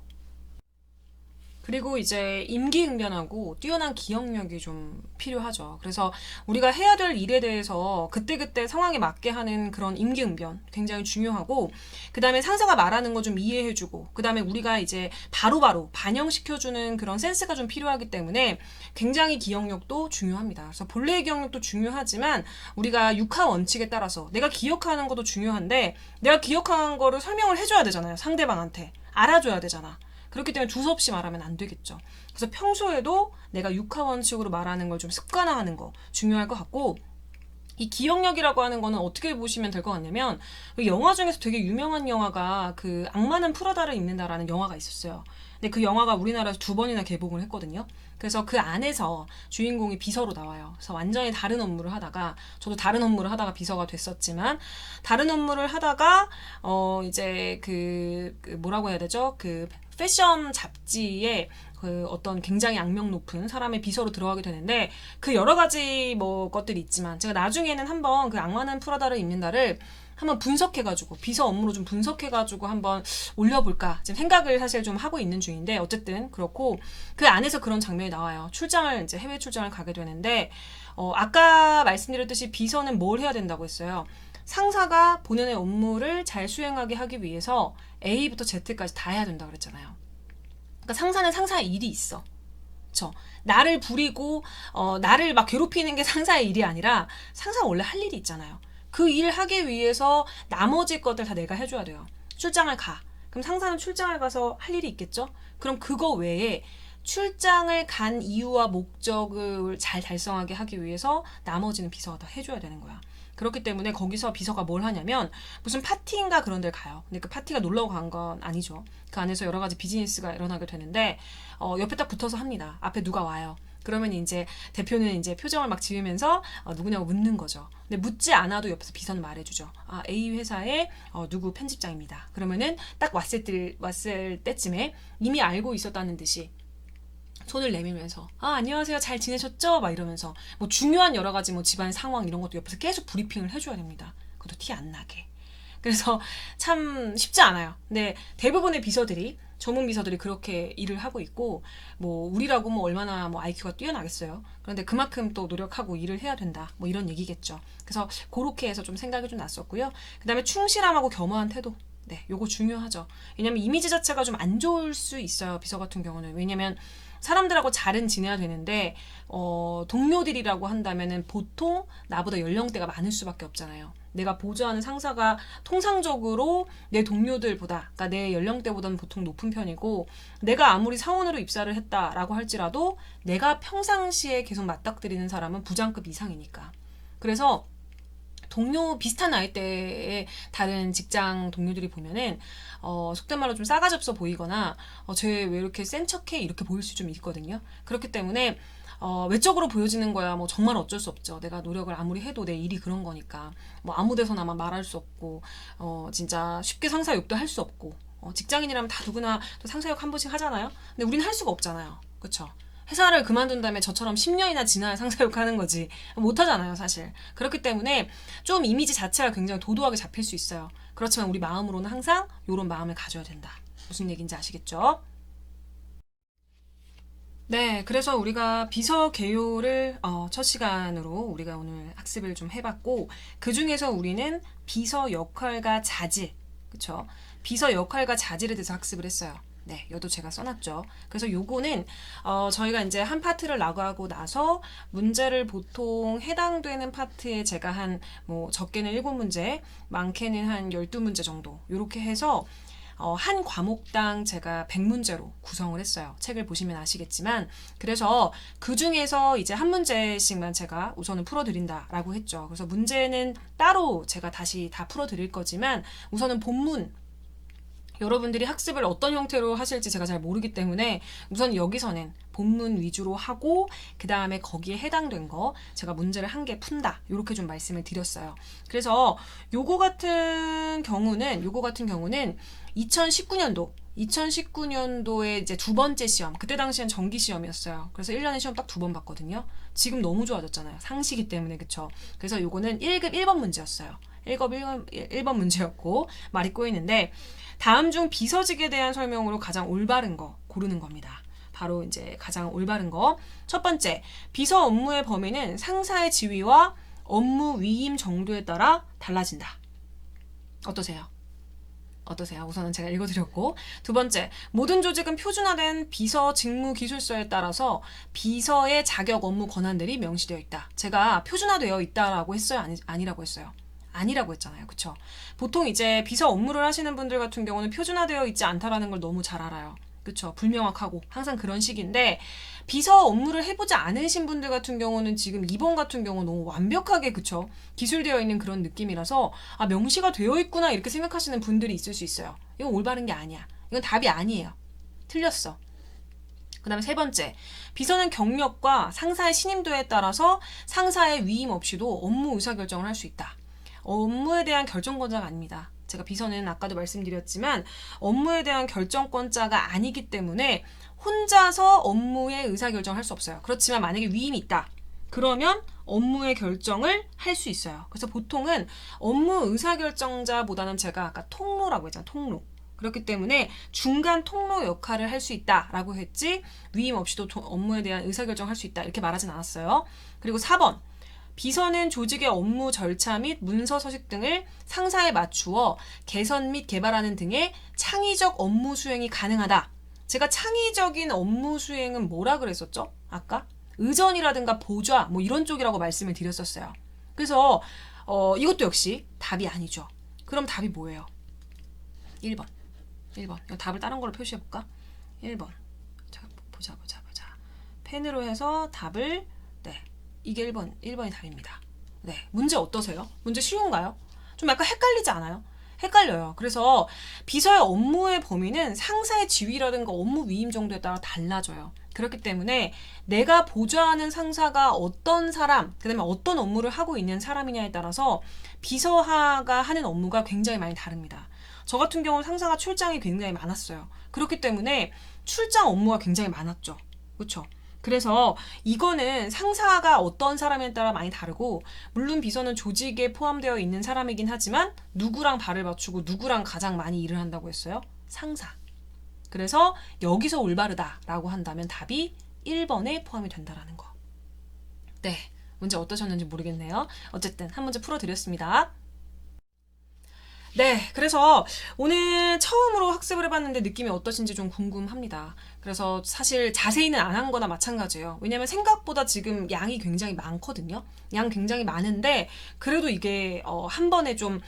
그리고 이제 임기응변하고 뛰어난 기억력이 좀 필요하죠. 그래서 우리가 해야 될 일에 대해서 그때그때 상황에 맞게 하는 그런 임기응변 굉장히 중요하고, 그 다음에 상사가 말하는 거 좀 이해해주고, 그 다음에 우리가 이제 바로바로 반영시켜주는 그런 센스가 좀 필요하기 때문에 굉장히 기억력도 중요합니다. 그래서 본래의 기억력도 중요하지만 우리가 육하 원칙에 따라서 내가 기억하는 것도 중요한데 내가 기억한 거를 설명을 해줘야 되잖아요. 상대방한테. 알아줘야 되잖아. 그렇기 때문에 두서없이 말하면 안 되겠죠. 그래서 평소에도 내가 육하 원칙으로 말하는 걸 좀 습관화하는 거 중요할 것 같고, 이 기억력이라고 하는 거는 어떻게 보시면 될 것 같냐면 그 영화 중에서 되게 유명한 영화가 그 악마는 프라다를 입는다라는 영화가 있었어요. 근데 그 영화가 우리나라에서 2번이나 개봉을 했거든요. 그래서 그 안에서 주인공이 비서로 나와요. 그래서 완전히 다른 업무를 하다가, 저도 다른 업무를 하다가 비서가 됐었지만, 다른 업무를 하다가 이제 그 뭐라고 해야 되죠? 그 패션 잡지에 그 어떤 굉장히 악명 높은 사람의 비서로 들어가게 되는데, 그 여러 가지 뭐 것들이 있지만 제가 나중에는 한번 그 악마는 프라다를 입는다를 한번 분석해가지고 비서 업무로 좀 분석해가지고 한번 올려볼까 지금 생각을 사실 좀 하고 있는 중인데, 어쨌든 그렇고 그 안에서 그런 장면이 나와요. 출장을 이제 해외 출장을 가게 되는데 아까 말씀드렸듯이 비서는 뭘 해야 된다고 했어요. 상사가 본연의 업무를 잘 수행하게 하기 위해서 A부터 Z까지 다 해야 된다 그랬잖아요. 그러니까 상사는 상사의 일이 있어. 그쵸? 나를 부리고 나를 막 괴롭히는 게 상사의 일이 아니라 상사가 원래 할 일이 있잖아요. 그 일 하기 위해서 나머지 것들 다 내가 해줘야 돼요. 출장을 가. 그럼 상사는 출장을 가서 할 일이 있겠죠? 그럼 그거 외에 출장을 간 이유와 목적을 잘 달성하게 하기 위해서 나머지는 비서가 다 해줘야 되는 거야. 그렇기 때문에 거기서 비서가 뭘 하냐면 무슨 파티인가 그런 데를 가요. 근데 그 파티가 놀러 간 건 아니죠. 그 안에서 여러 가지 비즈니스가 일어나게 되는데 옆에 딱 붙어서 합니다. 앞에 누가 와요. 그러면 이제 대표는 이제 표정을 막 지으면서 누구냐고 묻는 거죠. 근데 묻지 않아도 옆에서 비서는 말해주죠. 아, A 회사의 누구 편집장입니다. 그러면은 딱 왔을 때쯤에 이미 알고 있었다는 듯이 손을 내밀면서 안녕하세요, 잘 지내셨죠? 막 이러면서 뭐 중요한 여러 가지 뭐 집안 상황 이런 것도 옆에서 계속 브리핑을 해줘야 됩니다. 그것도 티 안 나게. 그래서 참 쉽지 않아요. 근데 대부분의 비서들이, 전문 비서들이 그렇게 일을 하고 있고, 뭐 우리라고 뭐 얼마나 뭐 IQ가 뛰어나겠어요. 그런데 그만큼 또 노력하고 일을 해야 된다. 뭐 이런 얘기겠죠. 그래서 그렇게 해서 좀 생각이 좀 났었고요. 그 다음에 충실함하고 겸허한 태도. 네, 요거 중요하죠. 왜냐면 이미지 자체가 좀 안 좋을 수 있어요. 비서 같은 경우는. 왜냐면 사람들하고 잘은 지내야 되는데 동료들이라고 한다면은 보통 나보다 연령대가 많을 수밖에 없잖아요. 내가 보조하는 상사가 통상적으로 내 동료들보다, 그러니까 내 연령대보다는 보통 높은 편이고, 내가 아무리 사원으로 입사를 했다라고 할지라도 내가 평상시에 계속 맞닥뜨리는 사람은 부장급 이상이니까. 그래서 동료 비슷한 나이대의 다른 직장 동료들이 보면은 속된 말로 좀 싸가지 없어 보이거나 쟤 왜 이렇게 센 척해 이렇게 보일 수 좀 있거든요. 그렇기 때문에 외적으로 보여지는 거야 뭐 정말 어쩔 수 없죠. 내가 노력을 아무리 해도 내 일이 그런 거니까 뭐 아무 데서나만 말할 수 없고 진짜 쉽게 상사 욕도 할 수 없고 직장인이라면 다 누구나 또 상사 욕 한 번씩 하잖아요. 근데 우리는 할 수가 없잖아요. 그쵸? 회사를 그만둔 다음에 저처럼 10년이나 지나야 상사 욕하는 거지. 못하잖아요, 사실. 그렇기 때문에 좀 이미지 자체가 굉장히 도도하게 잡힐 수 있어요. 그렇지만 우리 마음으로는 항상 이런 마음을 가져야 된다. 무슨 얘기인지 아시겠죠? 네, 그래서 우리가 비서 개요를 첫 시간으로 우리가 오늘 학습을 좀 해봤고, 그 중에서 우리는 비서 역할과 자질, 그쵸? 비서 역할과 자질에 대해서 학습을 했어요. 네, 여도 제가 써놨죠. 그래서 요거는 저희가 이제 한 파트를 나가고 나서 문제를 보통 해당되는 파트에 제가 한 뭐 적게는 7문제, 많게는 한 12문제 정도 요렇게 해서 한 과목당 제가 100문제로 구성을 했어요. 책을 보시면 아시겠지만. 그래서 그 중에서 이제 한 문제씩만 제가 우선은 풀어드린다라고 했죠. 그래서 문제는 따로 제가 다시 다 풀어드릴 거지만 우선은 본문, 여러분들이 학습을 어떤 형태로 하실지 제가 잘 모르기 때문에 우선 여기서는 본문 위주로 하고 그 다음에 거기에 해당된 거 제가 문제를 한 개 푼다 이렇게 좀 말씀을 드렸어요. 그래서 요거 같은 경우는 2019년도에 이제 두 번째 시험, 그때 당시엔 정기 시험이었어요. 그래서 1년에 시험 딱 2번 봤거든요. 지금 너무 좋아졌잖아요. 상시기 때문에, 그쵸? 그래서 요거는 1급 1번 문제였어요. 1번 문제였고 말이 꼬이는데, 다음 중 비서직에 대한 설명으로 가장 올바른 거 고르는 겁니다. 바로 이제 가장 올바른 거. 첫 번째, 비서 업무의 범위는 상사의 지위와 업무 위임 정도에 따라 달라진다. 어떠세요? 우선은 제가 읽어드렸고, 두 번째, 모든 조직은 표준화된 비서 직무 기술서에 따라서 비서의 자격 업무 권한들이 명시되어 있다. 제가 표준화되어 있다라고 했어요? 아니라고 했어요? 아니라고 했잖아요. 그쵸? 보통 이제 비서 업무를 하시는 분들 같은 경우는 표준화되어 있지 않다라는 걸 너무 잘 알아요. 그쵸? 불명확하고 항상 그런 식인데, 비서 업무를 해보지 않으신 분들 같은 경우는 지금 2번 같은 경우 너무 완벽하게, 그쵸? 기술되어 있는 그런 느낌이라서 명시가 되어 있구나 이렇게 생각하시는 분들이 있을 수 있어요. 이건 올바른 게 아니야. 이건 답이 아니에요. 틀렸어. 그 다음에 세 번째, 비서는 경력과 상사의 신임도에 따라서 상사의 위임 없이도 업무 의사결정을 할 수 있다. 업무에 대한 결정권자가 아닙니다. 제가 비서는 아까도 말씀드렸지만 업무에 대한 결정권자가 아니기 때문에 혼자서 업무의 의사결정을 할 수 없어요. 그렇지만 만약에 위임이 있다. 그러면 업무의 결정을 할 수 있어요. 그래서 보통은 업무 의사결정자보다는 제가 아까 통로라고 했잖아요. 통로. 그렇기 때문에 중간 통로 역할을 할 수 있다라고 했지, 위임 없이도 업무에 대한 의사결정을 할 수 있다 이렇게 말하진 않았어요. 그리고 4번, 비서는 조직의 업무 절차 및 문서 서식 등을 상사에 맞추어 개선 및 개발하는 등의 창의적 업무 수행이 가능하다. 제가 창의적인 업무 수행은 뭐라 그랬었죠? 아까? 의전이라든가 보좌 뭐 이런 쪽이라고 말씀을 드렸었어요. 그래서 이것도 역시 답이 아니죠. 그럼 답이 뭐예요? 1번. 이거 답을 다른 걸로 표시해볼까? 1번. 자, 보자. 펜으로 해서 답을, 네. 이게 1번이 답입니다. 네. 문제 어떠세요? 문제 쉬운가요? 좀 약간 헷갈리지 않아요? 헷갈려요. 그래서 비서의 업무의 범위는 상사의 지위라든가 업무 위임 정도에 따라 달라져요. 그렇기 때문에 내가 보좌하는 상사가 어떤 사람, 그 다음에 어떤 업무를 하고 있는 사람이냐에 따라서 비서가 하는 업무가 굉장히 많이 다릅니다. 저 같은 경우는 상사가 출장이 굉장히 많았어요. 그렇기 때문에 출장 업무가 굉장히 많았죠. 그렇죠? 그래서 이거는 상사가 어떤 사람에 따라 많이 다르고, 물론 비서는 조직에 포함되어 있는 사람이긴 하지만 누구랑 발을 맞추고 누구랑 가장 많이 일을 한다고 했어요? 상사. 그래서 여기서 올바르다라고 한다면 답이 1번에 포함이 된다라는 거. 네, 문제 어떠셨는지 모르겠네요. 어쨌든 한 문제 풀어드렸습니다. 네, 그래서 오늘 처음으로 학습을 해봤는데 느낌이 어떠신지 좀 궁금합니다. 그래서 사실 자세히는 안 한 거나 마찬가지예요. 왜냐면 생각보다 지금 양이 굉장히 많거든요. 양 굉장히 많은데 그래도 이게 한 번에 좀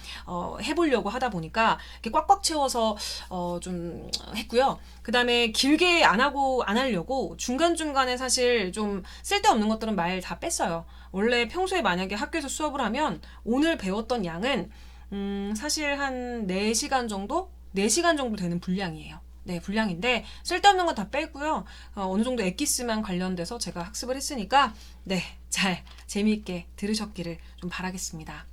해보려고 하다 보니까 이렇게 꽉꽉 채워서 좀 했고요. 그 다음에 길게 안 하려고 중간중간에 사실 좀 쓸데없는 것들은 말 다 뺐어요. 원래 평소에 만약에 학교에서 수업을 하면 오늘 배웠던 양은 사실 한 4시간 정도? 4시간 정도 되는 분량이에요. 네, 분량인데 쓸데없는 건 다 빼고요. 어느 정도 엑기스만 관련돼서 제가 학습을 했으니까 네, 잘 재미있게 들으셨기를 좀 바라겠습니다.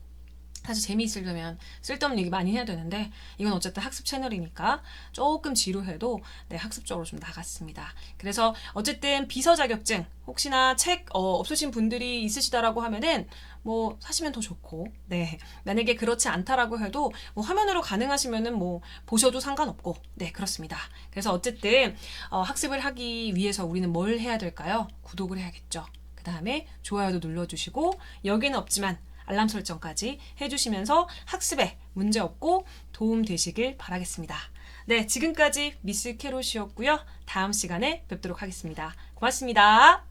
사실 재미있으려면 쓸데없는 얘기 많이 해야 되는데 이건 어쨌든 학습 채널이니까 조금 지루해도 네, 학습적으로 좀 나갔습니다. 그래서 어쨌든 비서 자격증 혹시나 책 없으신 분들이 있으시다라고 하면은 뭐 사시면 더 좋고, 네, 만약에 그렇지 않다라고 해도 뭐 화면으로 가능하시면은 뭐 보셔도 상관없고, 네, 그렇습니다. 그래서 어쨌든 학습을 하기 위해서 우리는 뭘 해야 될까요? 구독을 해야겠죠. 그 다음에 좋아요도 눌러주시고 여기는 없지만 알람 설정까지 해주시면서 학습에 문제 없고 도움 되시길 바라겠습니다. 네, 지금까지 미스 캐롯이었고요. 다음 시간에 뵙도록 하겠습니다. 고맙습니다.